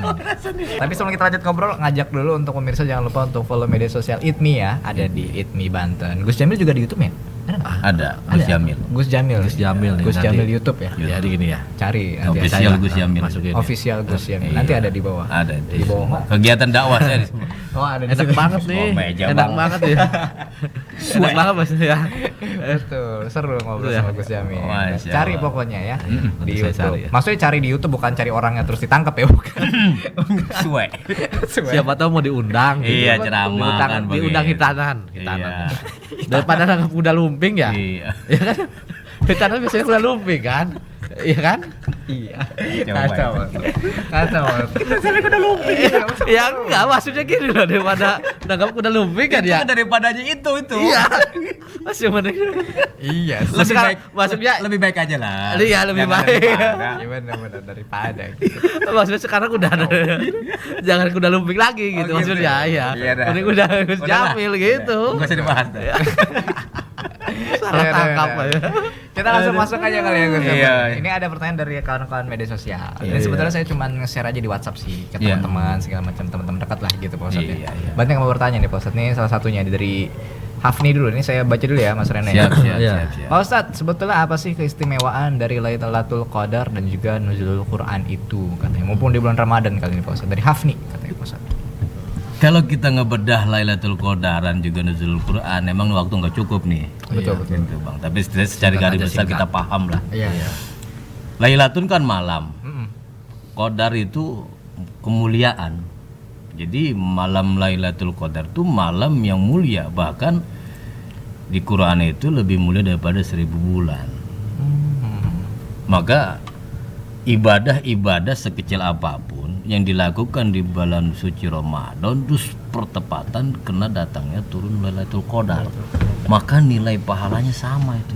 Tapi sebelum kita lanjut ngobrol, ngajak dulu untuk pemirsa jangan lupa untuk follow media sosial ITMI ya. Ada di ITMI Banten. Gus Jamil juga di YouTube ya? Ada nggak? Ada, Gus Jamil. Gus Jamil. Gus Jamil nih, Gus nanti. Jamil YouTube ya. Jadi gini ya. Cari nanti Official ada. Gus Jamil. Masukin. Official Gus Jamil. Nanti ada di bawah. Ada Di bawah. kegiatan dakwah saya di sini. Oh, ada di Enak situ. banget nih. Oh, meja, Enak Bang. banget ya. Enak banget Mas ya. Betul, seru ngobrol Ya. sama Gus Jamil. Masya Cari Allah. pokoknya ya nanti di saya YouTube. cari ya. Maksudnya cari di YouTube bukan cari orangnya terus ditangkap ya, bukan. Suwe. Siapa tahu mau diundang gitu. Iya, ceramah Diundang, kan diundang begitu. hitanan. Iya. Daripada nangkap kuda lumping ya. Iya. Ya kan? Hitanan biasanya kuda lumping kan? Iya kan? Iya. Coba. Kacau. Kita cari kuda lumping. Ya enggak, maksudnya gini loh, daripada nangkap kuda lumping kan ya. Daripadanya itu. Iya. Masih mending. Iya. Lebih baik, maksudnya lebih baik aja lah. Iya, lebih Jangan baik. daripada. Gimana benar daripada. maksudnya sekarang udah ada. Jangan kuda lumping lagi gitu, Oh, gitu maksudnya ya? ya. Iya dah. Mending udah Gus Udah lah. Jamil gitu. Enggak usah dibahas dah. Salah Iya, tangkap iya, aja. Kita langsung masuk aja kali ya Gus. Iya. Ini ada pertanyaan dari kawan-kawan media sosial. Iya, Dan sebetulnya saya cuma nge-share aja di WhatsApp sih ke Iya. teman-teman segala macam teman-teman dekat lah gitu Pak Ustadz. Iya, iya. Banyak yang mau bertanya nih Pak Ustadz. Nih salah satunya dari Hafni dulu. Ini saya baca dulu ya Mas Rene. Siap. Iya. Pak Ustadz, sebetulnya apa sih keistimewaan dari Lailatul Qadar dan juga nuzulul Quran itu katanya, mumpung di bulan Ramadan kali ini Pak Ustadz. Dari Hafni katanya Pak Ustadz. Kalau kita ngebedah Lailatul Qadaran juga nuzulul Quran, emang waktu nggak cukup nih. Betul, betul. Gitu, Bang. Tapi secara garis besar kita paham lah. Iya. Lailatul kan malam. Mm-mm. Qadar itu kemuliaan. Jadi malam Lailatul Qadar itu malam yang mulia, bahkan di Quran itu lebih mulia daripada 1000 bulan. Maka ibadah-ibadah sekecil apapun yang dilakukan di bulan suci Ramadan terus pertepatan kena datangnya turun Lailatul Qadar, maka nilai pahalanya sama itu.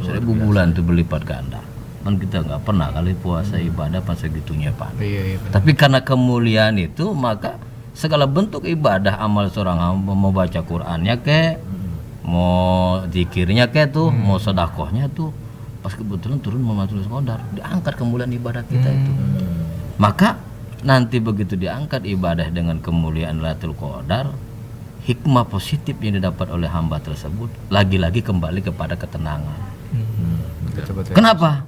1000 bulan itu berlipat ganda. Kan kita nggak pernah kali puasa ibadah pas segitunya Pak. Iya. Tapi karena kemuliaan itu maka segala bentuk ibadah amal seorang hamba, mau baca Qur'annya kek, mau zikirnya kek tuh, mau sedekahnya tuh, pas kebetulan turun Lailatul Qadar, diangkat kemuliaan ibadah kita itu. Maka nanti begitu diangkat ibadah dengan kemuliaan Lailatul Qadar, hikmah positif yang didapat oleh hamba tersebut lagi-lagi kembali kepada ketenangan. Betul. Kenapa?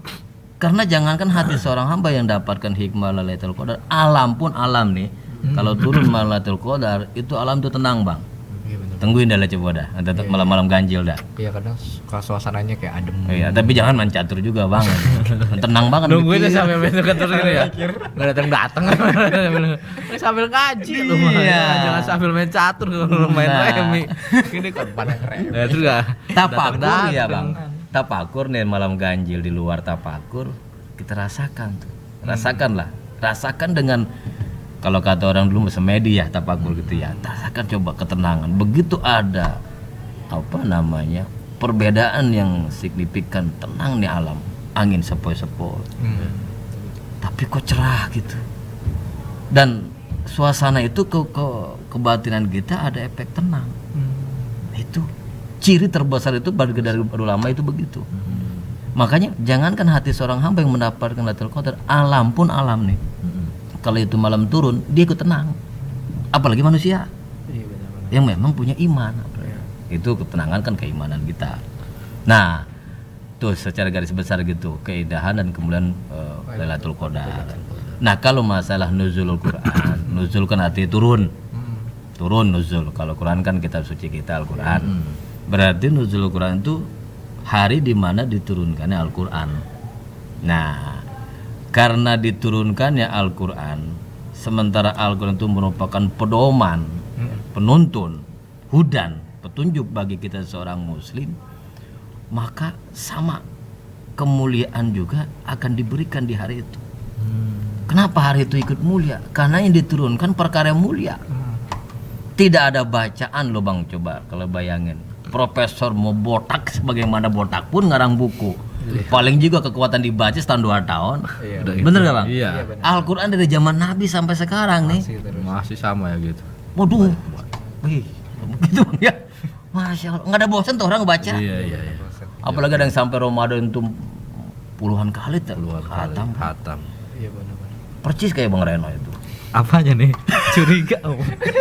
Karena jangankan hati seorang hamba yang dapatkan hikmah Lailatul Qadar, alam pun alam nih. Kalau turun Lailatul Qadar, itu alam tuh tenang, Bang. Iya benar. Tungguin dah lah coba dah. Nanti malam-malam ganjil dah. Iya kadang suka suasananya kayak adem. Iya, tapi jangan main catur juga, Bang. Tenang banget. Nungguin mikir. sampai besok kantor gitu ya. Enggak datang. Sambil ngaji lu mah. Iya. Jangan sambil main catur kalau main Nah. remi. Ini kan pada keren. Ya terus enggak. Tapakur ya, Bang. Tapakur nih malam ganjil di luar tapakur kita rasakan tuh. Rasakanlah. Rasakan dengan kalau kata orang dulu semedi ya tapakur gitu ya. Rasakan coba ketenangan. Begitu ada apa namanya? Perbedaan yang signifikan, tenang nih alam. Angin sepoi-sepoi. Tapi kok cerah gitu. Dan suasana itu ke kebatinan kita ada efek tenang. Itu ciri terbesar itu bagi dari ulama itu begitu. Makanya jangankan hati seorang hamba yang mendapatkan Lailatul Qadar, alam pun alam nih. Kalau itu malam turun, dia ikut tenang. Apalagi manusia yang memang punya iman. Itu ketenangan kan keimanan kita. Nah, tuh secara garis besar gitu, keindahan dan kemudian Lailatul Qadar. Nah, kalau masalah nuzulul Quran, nuzul kan artinya turun. turun nuzul. Kalau Quran kan kitab suci kita Al-Quran. Berarti nuzul Quran itu hari di mana diturunkannya Al-Quran. Nah, karena diturunkannya Al-Quran, sementara Al-Quran itu merupakan pedoman, penuntun, hudan, petunjuk bagi kita seorang muslim, maka sama kemuliaan juga akan diberikan di hari itu. Kenapa hari itu ikut mulia? Karena yang diturunkan perkara yang mulia. Tidak ada bacaan loh Bang, coba kalau bayangin. Profesor mau botak sebagaimana botak pun ngarang buku. Paling juga kekuatan dibaca setahun 2 tahun. Bener gak Bang? Iya. Al-Quran dari zaman Nabi sampai sekarang nih. Masih sama ya gitu. Waduh. Wih, begitu Bang ya. Masya Allah, nggak ada bosan tuh orang baca. Iya. Apalagi ada yang sampai Ramadan itu puluhan kali tuh. Hatam. Iya benar. Percis kayak Bang Reno itu. Apanya nih? Curiga.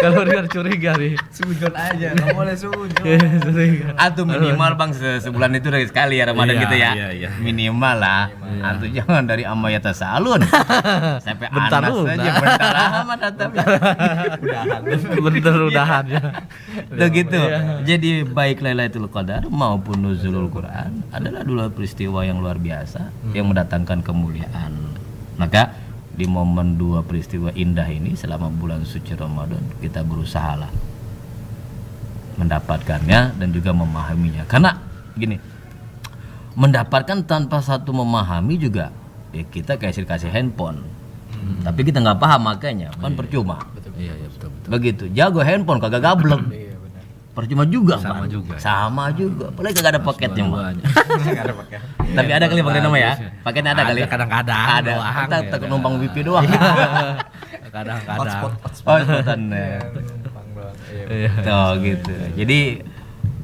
Kalau dengar curiga nih. Sujud aja, nggak boleh sujud. Curiga. Atau minimal Bang sebulan itu dari sekali ya Ramadan Iya, gitu ya. iya. Minimal lah. Atau jangan dari Amayata Salun sampai Bentar Anas lu, saja nah. bentar amat datangnya. Bener udahannya. Udah gitu. Jadi baik Lailatul Qadar maupun nuzulul Quran adalah dua peristiwa yang luar biasa yang mendatangkan kemuliaan. Maka di momen dua peristiwa indah ini selama bulan suci Ramadan kita berusahalah mendapatkannya dan juga memahaminya. Karena gini, mendapatkan tanpa satu memahami juga ya kita kayak kasih handphone. Tapi kita nggak paham makanya kan percuma. Iya betul. Begitu. Jago handphone kagak gablek. Percuma juga, Sama Bang. juga. Sama juga. Apalagi kagak ada paketnya, Bang. Nggak ada pakai. Tapi ada kali Bang Reno ya. Paketnya ada kali. Kadang-kadang. Ada. doang, Kita ya. numpang wifi doang. Kadang-kadang. Oh, ikutan. Iya. Tuh gitu. Jadi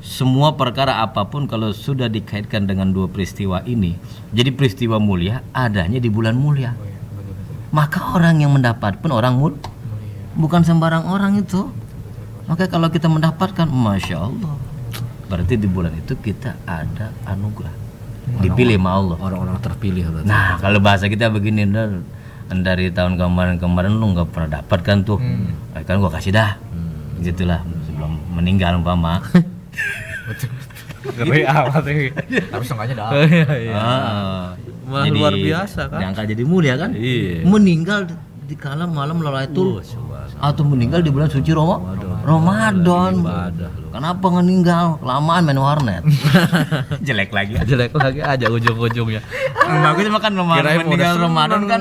semua perkara apapun kalau sudah dikaitkan dengan dua peristiwa ini, jadi peristiwa mulia adanya di bulan mulia. Maka orang yang mendapat pun orang bukan sembarang orang itu. Maka kalau kita mendapatkan, Masya Allah, berarti di bulan itu kita ada anugerah, dipilih sama Allah. Orang-orang terpilih berarti. Nah kalau bahasa kita begini, dari tahun kemarin lu nggak pernah dapat kan tuh, kan gua kasih dah, gitulah sebelum meninggal umpama. Ngeri amat ini. Tapi setengahnya dah. Wah, luar biasa kan. Diangkat jadi mulia kan? Iya. Meninggal di kala malam Lailatul atau meninggal di bulan suci Ramadan. Ibadah lu. Kenapa meninggal? Kelamaan main warnet. Jelek lagi. Jelek lagi aja ujung-ujungnya. Bagus makan meninggal Ramadan kan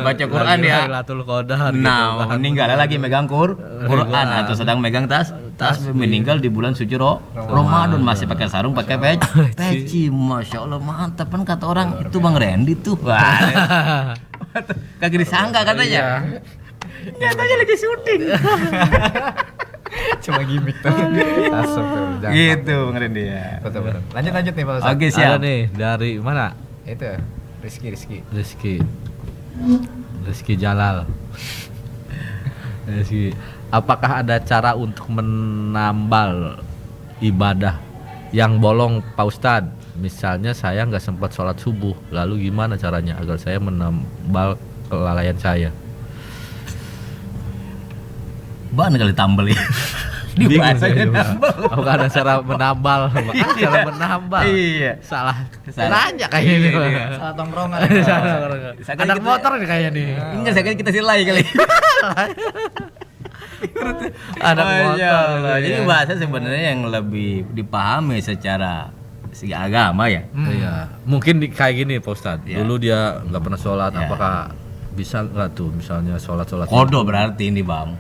baca Quran ya. Lailatul Qadar. Nah, meninggal lagi megang Quran atau sedang megang tas meninggal di bulan suci Ramadan masih pakai sarung, pakai peci. Masya Allah mantap kan kata orang itu Bang Randy tuh. Wah. Kagak disangka katanya. Nyatanya lagi syuting. Cuma gimmick tuh. Asap tuh. Gitu Bang Randy ya. Betul. Lanjut nih Pak Ustaz. Oke Ada siap. nih dari mana? Itu Rizky. Rizky Jalal. Rizky, apakah ada cara untuk menambal ibadah yang bolong Pak Ustadz? Misalnya saya nggak sempat sholat subuh, lalu gimana caranya agar saya menambal kelalaian saya? Ban kali tambel ya. Bingung Dibahasanya saya juga. nambel. Apakah ada cara menambal? Cara menambal. Iya. Salah. Salah. Nanya kayaknya ini. Salah tongkrongan. Saya Anak kita- motor nih kayaknya nih. Enggak, saya kira kita silai kali. Anak Masya motor. Allah. gitu Jadi ya. bahasa sebenarnya yang lebih dipahami secara segi agama ya. Iya, mungkin kayak gini Pak Ustadz. Iya. Dulu dia nggak pernah sholat, Iya. apakah bisa nggak tuh misalnya sholat? Kodo berarti ini Bang.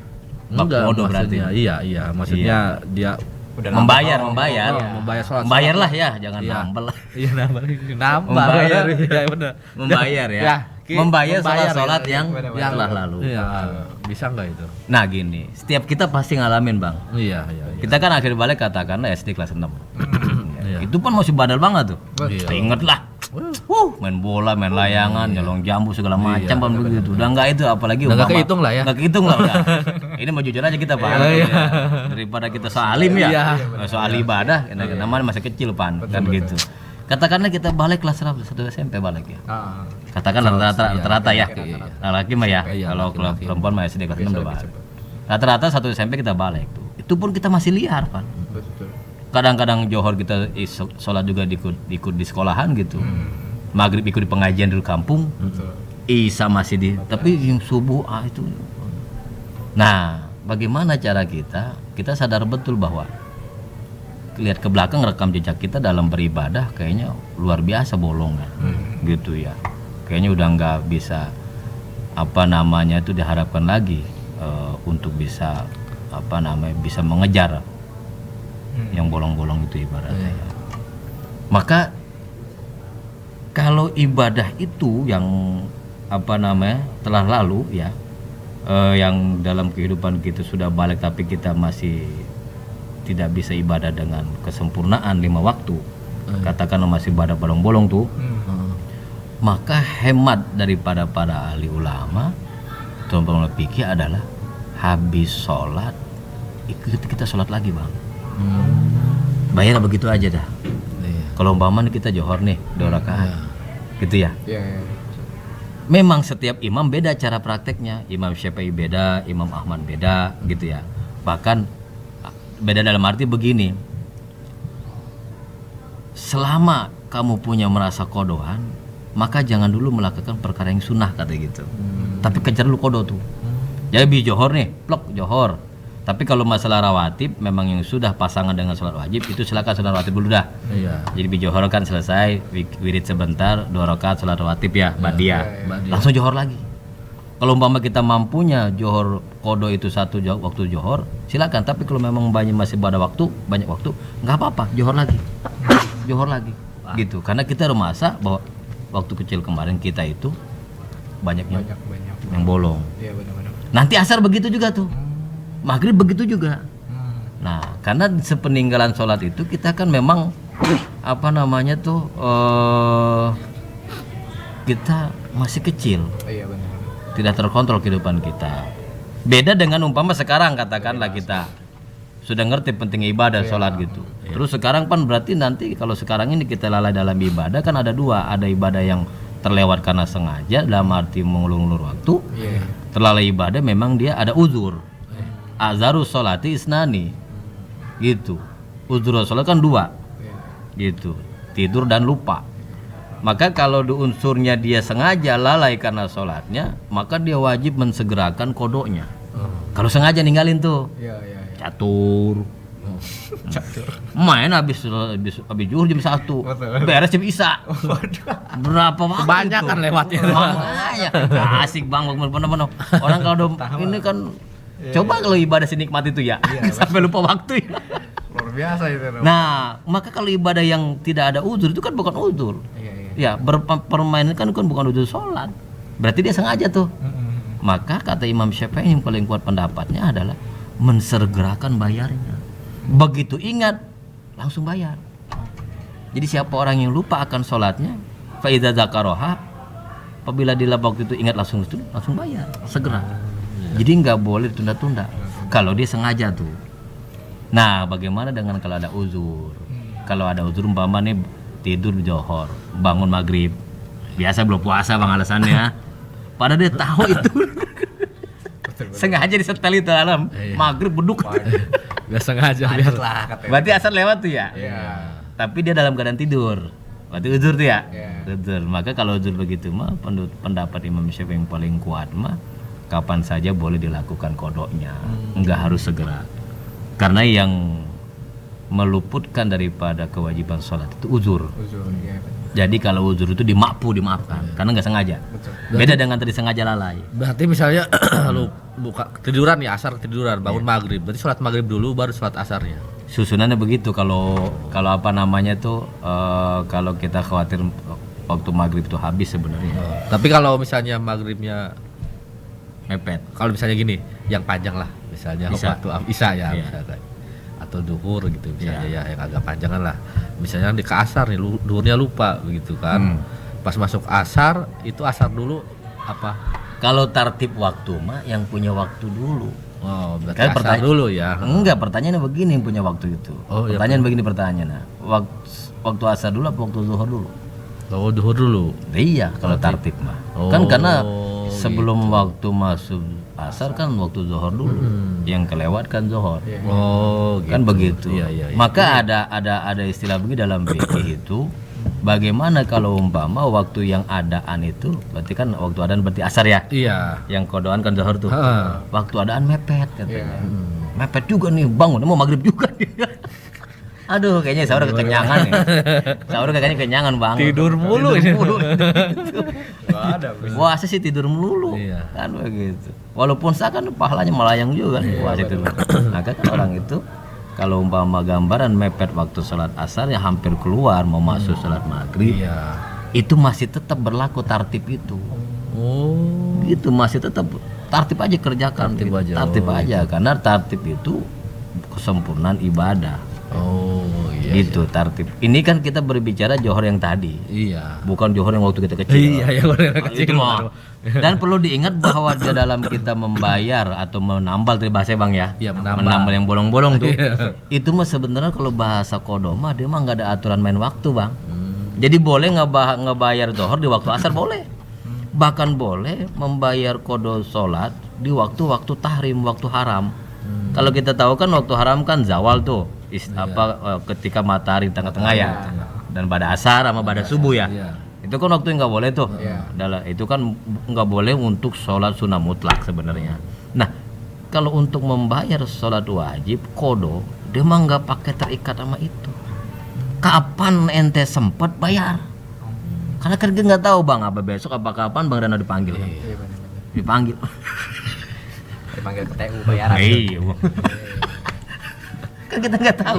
Bab Enggak, kodo berarti. maksudnya iya, maksudnya dia Udah Membayar. membayar sholat. Membayar lah ya, jangan Iya. nambel lah. Iya nambah, Membayar. Iya benar. Membayar ya. Ya, Membayar membayar sholat ya. yang Benar-benar. telah lalu. Iya, bisa nggak itu? Nah gini, setiap kita pasti ngalamin Bang. Iya. Kita kan akhir balik katakanlah SD kelas 6. Iya. Itu pun masih badal banget tuh. Iya. Ingat lah. Main bola, main layangan, nyolong jambu segala macam Bang begitu. Udah enggak itu apalagi Udah nggak umpama- kehitung lah ya. Nggak kehitung lah udah. Ini mau jujur aja kita Pak. Iya. Daripada kita soalim ya. Iya. Soal ibadah, namanya masih kecil Pan kan gitu. Katakanlah kita balik kelas 1 SMP balik ya. Katakan rata-rata ya. Laki mah ya. Iya, Kalau laki-laki. perempuan mah SD kelas 6 udah balik. Rata-rata satu SMP kita balik tuh. Itu pun kita masih liar, Pak. Betul. Kadang-kadang johor kita sholat juga ikut di sekolahan gitu. Maghrib ikut di pengajian di kampung. Betul. Isya masih tapi yang subuh itu. Nah, bagaimana cara kita sadar betul bahwa lihat ke belakang rekam jejak kita dalam beribadah kayaknya luar biasa bolongnya. Gitu ya. Kayaknya udah nggak bisa itu diharapkan lagi untuk bisa bisa mengejar yang bolong-bolong itu ibaratnya. Maka kalau ibadah itu yang telah lalu ya, yang dalam kehidupan kita sudah balik tapi kita masih tidak bisa ibadah dengan kesempurnaan 5 waktu, katakanlah masih ibadah bolong-bolong tuh, maka hemat daripada para ahli ulama, teman-teman fikih adalah habis sholat kita sholat lagi, Bang. Bayar begitu aja dah. Kalau umpamanya kita johor nih 2 rakaat, gitu ya. Memang setiap imam beda cara prakteknya. Imam Syafi'i beda, Imam Ahmad beda, gitu ya. Bahkan beda dalam arti begini. Selama kamu punya merasa kodohan, maka jangan dulu melakukan perkara yang sunnah, kata gitu. Tapi kejar dulu kodo tuh. Jadi bi johor nih, plok johor. Tapi kalau masalah rawatib, memang yang sudah pasangan dengan sholat wajib itu silakan sholat rawatib dulu dah. Jadi bi johor kan selesai, wirid sebentar, 2 rakaat sholat rawatib ya, ba'diyah. Langsung johor lagi. Kalau umpama kita mampunya johor kodo itu 1 waktu johor, silakan. Tapi kalau memang masih banyak waktu, nggak apa-apa, johor lagi, gitu. Karena kita remasa bahwa waktu kecil kemarin kita itu banyak yang bolong. Iya, benar-benar. Nanti asar begitu juga tuh. Maghrib begitu juga. Nah, karena sepeninggalan sholat itu kita kan memang kita masih kecil. Iya, benar. Tidak terkontrol kehidupan kita. Beda dengan umpama sekarang katakanlah kita sudah ngerti pentingnya ibadah sholat gitu. Terus sekarang kan berarti nanti kalau sekarang ini kita lalai dalam ibadah kan ada 2, ada ibadah yang terlewat karena sengaja dalam arti mengulur-ulur waktu. Terlalai ibadah memang dia ada uzur. Azarus sholati isnani, gitu. Uzur sholat kan 2, gitu. Tidur dan lupa. Maka kalau unsurnya dia sengaja lalai karena sholatnya, maka dia wajib mensegerakan kodoknya. Kalau sengaja ninggalin tuh, catur. Main habis zuhur jam 1, beres jam isya. Berapa waktu? Kebanyakan lewatnya. Makanya asik Bang, bener-bener. Orang kalau ini kan coba kalau ibadah senikmat itu ya, sampai lupa waktu ya. Luar biasa itu. Nah, maka kalau ibadah yang tidak ada uzur itu kan bukan uzur. Ya, permainan kan bukan uzur sholat. Berarti dia sengaja tuh. Maka kata Imam Syafi'i yang paling kuat pendapatnya adalah mensegerakan bayarnya. Begitu ingat langsung bayar. Jadi siapa orang yang lupa akan sholatnya, fa idza dzakaroha, apabila dia waktu itu ingat langsung bayar, segera. Jadi nggak boleh tunda-tunda. Kalau dia sengaja tuh. Nah, bagaimana dengan kalau ada uzur? Kalau ada uzur umpama nih tidur johor, bangun maghrib, biasa belum puasa Bang alasannya. Padahal dia tahu itu. Sengaja disetel itu alam maghrib beduk. Nggak sengaja biar. Berarti asar lewat tuh ya. Tapi dia dalam keadaan tidur. Berarti uzur tuh ya. Uzur. Maka kalau uzur begitu mah pendapat Imam Syafi'i yang paling kuat mah kapan saja boleh dilakukan kodoknya, enggak harus segera. Karena yang meluputkan daripada kewajiban sholat itu uzur. Jadi kalau uzur itu dimaafkan, karena nggak sengaja. Beda dengan tadi sengaja lalai. Berarti misalnya lu buka tiduran ya, asar tiduran, bangun maghrib, berarti sholat maghrib dulu baru sholat asarnya. Susunannya begitu kalau kalau kita khawatir waktu maghrib itu habis sebenarnya. Tapi kalau misalnya maghribnya mepet. Kalau misalnya gini, yang panjang lah, misalnya waktu isya ya, misalnya. Atau duhur gitu misalnya ya, yang agak panjangan lah. Misalnya di ke asar nih, duhurnya lupa begitu kan. Pas masuk asar, itu asar dulu apa? Kalau tertib waktu mah yang punya waktu dulu. Oh, berarti asar dulu ya. Enggak, pertanyaannya begini yang punya waktu itu. Pertanyaan begini pertanyaannya. Waktu asar dulu apa waktu duhur dulu? Oh, duhur dulu. Iya, kalau tertib mah. Kan karena Sebelum waktu masuk asar kan waktu zuhur dulu. Yang kelewat kan zuhur. Oh, Kan begitu. Iya. Maka ada istilah begini dalam fikih itu, bagaimana kalau umpama waktu yang adaan itu, berarti kan waktu adaan berarti asar ya. Iya. Yang kodoan kan zuhur tuh. Heeh. Waktu adaan mepet katanya. Mepet juga nih, bangun mau maghrib juga nih. Aduh, kayaknya sahur kekenyangan ya. Sahur kayaknya kenyangan banget. Tidur mulu ini. Enggak ada. Puasa sih tidur melulu. Iya. Kan begitu. Walaupun sah kan pahalanya melayang juga kan puasa itu. Maka kan orang itu kalau umpama gambaran mepet waktu sholat asar ya hampir keluar mau masuk sholat maghrib. Iya. Itu masih tetap berlaku tartib itu. Oh. Gitu masih tetap tartib aja kerjakan. Tartib gitu. aja. Tartib Oh, aja karena tartib itu kesempurnaan ibadah. Oh, iya. Gitu tartib. Ini kan kita berbicara johor yang tadi. Iya. Bukan johor yang waktu kita kecil. Iya, yang udah kecil. Itu mah. Dan perlu diingat bahwa di dalam kita membayar atau menambal dari bahasa Bang ya. Iya, menambal. Menambal yang bolong-bolong tuh. Iya. Itu mah sebenarnya kalau bahasa kodo mah dia mah nggak ada aturan main waktu, Bang. Jadi boleh ngebayar zohor di waktu asar boleh. Bahkan boleh membayar kodo sholat di waktu-waktu tahrim, waktu haram. Kalau kita tahu kan waktu haram kan zawal tuh. Ketika matahari tengah-tengah ya. Dan pada asar sama pada subuh ya. Iya. Itu kan waktu yang nggak boleh tuh. Itu kan nggak boleh untuk sholat sunnah mutlak sebenarnya. Nah, kalau untuk membayar sholat wajib kodo, dia mah nggak pakai terikat sama itu. Kapan ente sempat bayar? Karena kan kita nggak tahu Bang, apa besok apa kapan Bang Rano dipanggil kan? Dipanggil. Dipanggil ke TU bayaran. Iya. Kan kita nggak tahu.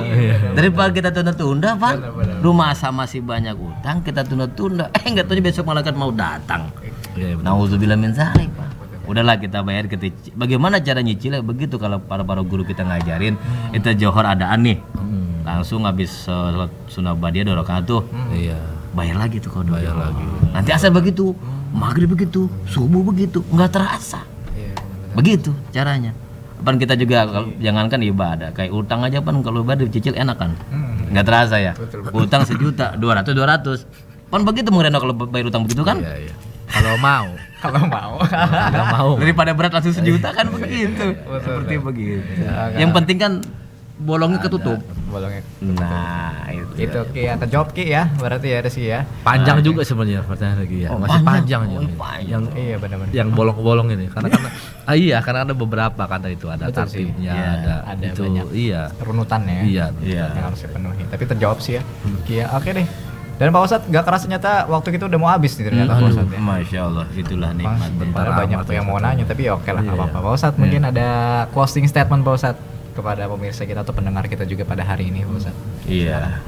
Daripada kita tunda-tunda, Pak. Rumah sama masih banyak utang, kita tunda-tunda. Nggak tahu besok malaikat mau datang. Iya, betul. Nauzubillah min zalik, Pak. Udahlah kita bayar bagaimana cara nyicilnya begitu kalau para guru kita ngajarin itu johor adaan nih. Langsung habis sholat sunnah badiah 2 rakaat tuh. Iya. Bayar lagi tuh kalau Bayar lagi. Nanti asar begitu, maghrib begitu, subuh begitu, nggak terasa. Begitu caranya. Pan kita juga jangankan ibadah, kayak utang aja pan kalau ibadah dicicil enak kan, nggak terasa ya. Utang 1 juta, 200. Pan begitu Bang Reno kalau bayar utang begitu kan? Iya. Kalau mau. Kalau mau. Enggak mau. Daripada berat langsung 1 juta kan begitu. Seperti begitu. Yang penting kan bolongnya ketutup. Bolongnya. Nah Itu Ki ya, terjawab Ki ya, berarti ya Rizky ya. Panjang juga sebenarnya pertanyaan lagi ya. Masih panjang ya. Yang Iya benar-benar. yang bolong-bolong ini karena ada beberapa kata itu ada Betul sih. tartibnya, Iya, ada itu banyak. iya. Runutannya Iya. yang harus dipenuhi. Tapi terjawab sih ya. Ki ya, oke deh. Dan Pak Ustadz gak keras ternyata waktu kita udah mau habis nih ternyata Pak Ustadz ya. Masya Allah, itulah nikmat Padahal banyak tuh yang mau nanya tapi ya oke lah Iya. nggak apa-apa. Pak Ustadz mungkin ada closing statement Pak Ustadz kepada pemirsa kita atau pendengar kita juga pada hari ini Pak Ustadz. Iya.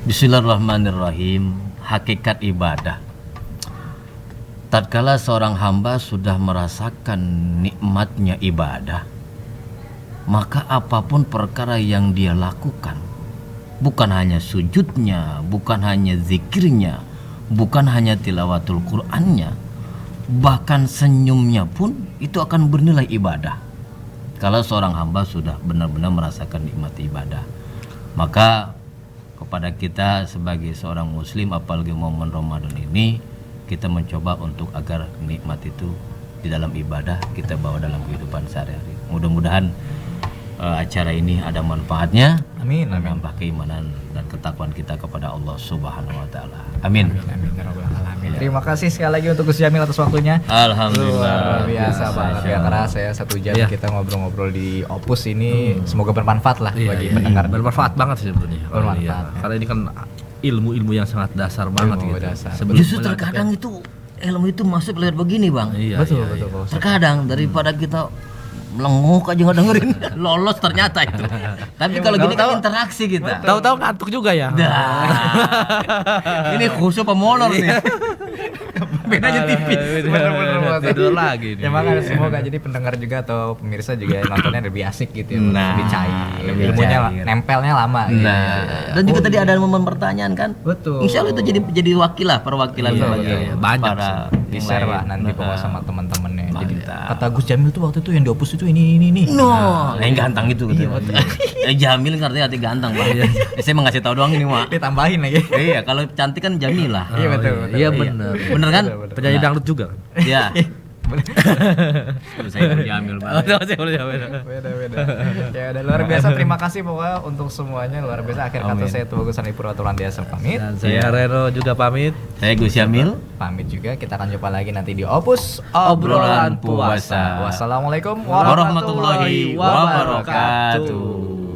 Bismillahirrahmanirrahim. Hakikat ibadah. Tatkala seorang hamba sudah merasakan nikmatnya ibadah, maka apapun perkara yang dia lakukan, bukan hanya sujudnya, bukan hanya zikirnya, bukan hanya tilawatul Qur'annya, bahkan senyumnya pun itu akan bernilai ibadah. Kalau seorang hamba sudah benar-benar merasakan nikmat ibadah, maka kepada kita sebagai seorang muslim, apalagi momen Ramadan ini, kita mencoba untuk agar nikmat itu di dalam ibadah kita bawa dalam kehidupan sehari-hari. Mudah-mudahan acara ini ada manfaatnya. Amin. Menambah keimanan dan ketakwaan kita kepada Allah Subhanahu wa taala. Amin. Amin ya rabbal alamin. Terima kasih sekali lagi untuk Gus Jamil atas waktunya. Alhamdulillah. Luar biasa banget ya, kerasa ya 1 jam Iya. kita ngobrol-ngobrol di Opus ini. Semoga bermanfaat lah Iya, bagi iya. pendengar. Bermanfaat banget sih sebenarnya. Bermanfaat, Iya. ya. Karena ini kan ilmu-ilmu yang sangat dasar banget Ilmu gitu. dasar. Sebelum Justru terkadang itu ilmu itu masuk lewat begini, Bang. Iya, Betul, iya, betul iya. Pak Ustadz. Terkadang daripada kita melengok aja nggak dengerin, lolos ternyata itu. Tapi kalau gini kan interaksi kita. Tahu-tahu ngantuk juga ya. Dah. Ini khusus pemolor nih. Bedanya tipis. Bener-bener, Pak Ustadz. Tidur lagi nih. Ya makanya semoga jadi pendengar juga atau pemirsa juga nontonnya lebih asik gitu ya, Nah, lebih cair, lebih ilmunya cair. nempelnya lama. Nah, dan juga tadi ada momen pertanyaan kan? Betul. Insya Allah itu jadi wakil lah, perwakilan Iya, sebagai iya, banyak para di share lah nanti Nah, pokoknya sama teman-temannya. Jadi mantap. kata Gus Jamil tuh waktu itu yang di Opus itu ini. No, yang ganteng itu gitu. Jamil kan artinya hati ganteng, Bang. Saya mau ngasih tahu doang ini, Mak. Ditambahin lagi. Iya, kalau cantik kan Jamilah. Iya betul. Iya benar. Bener kan? Penyanyi dangdut juga kan? Ya. Saya udah diambil Oh, banget. saya boleh jawab. Beda. Ya udah luar biasa, terima kasih pokoknya untuk semuanya, luar biasa. Akhir kata Amin. saya Tubagus Sanipura Tulandiasa pamit. Dan saya Reno juga pamit. Saya Gus Yamil. Pamit juga, kita akan jumpa lagi nanti di Opus Obrolan puasa. Wassalamualaikum Warahmatullahi wabarakatuh.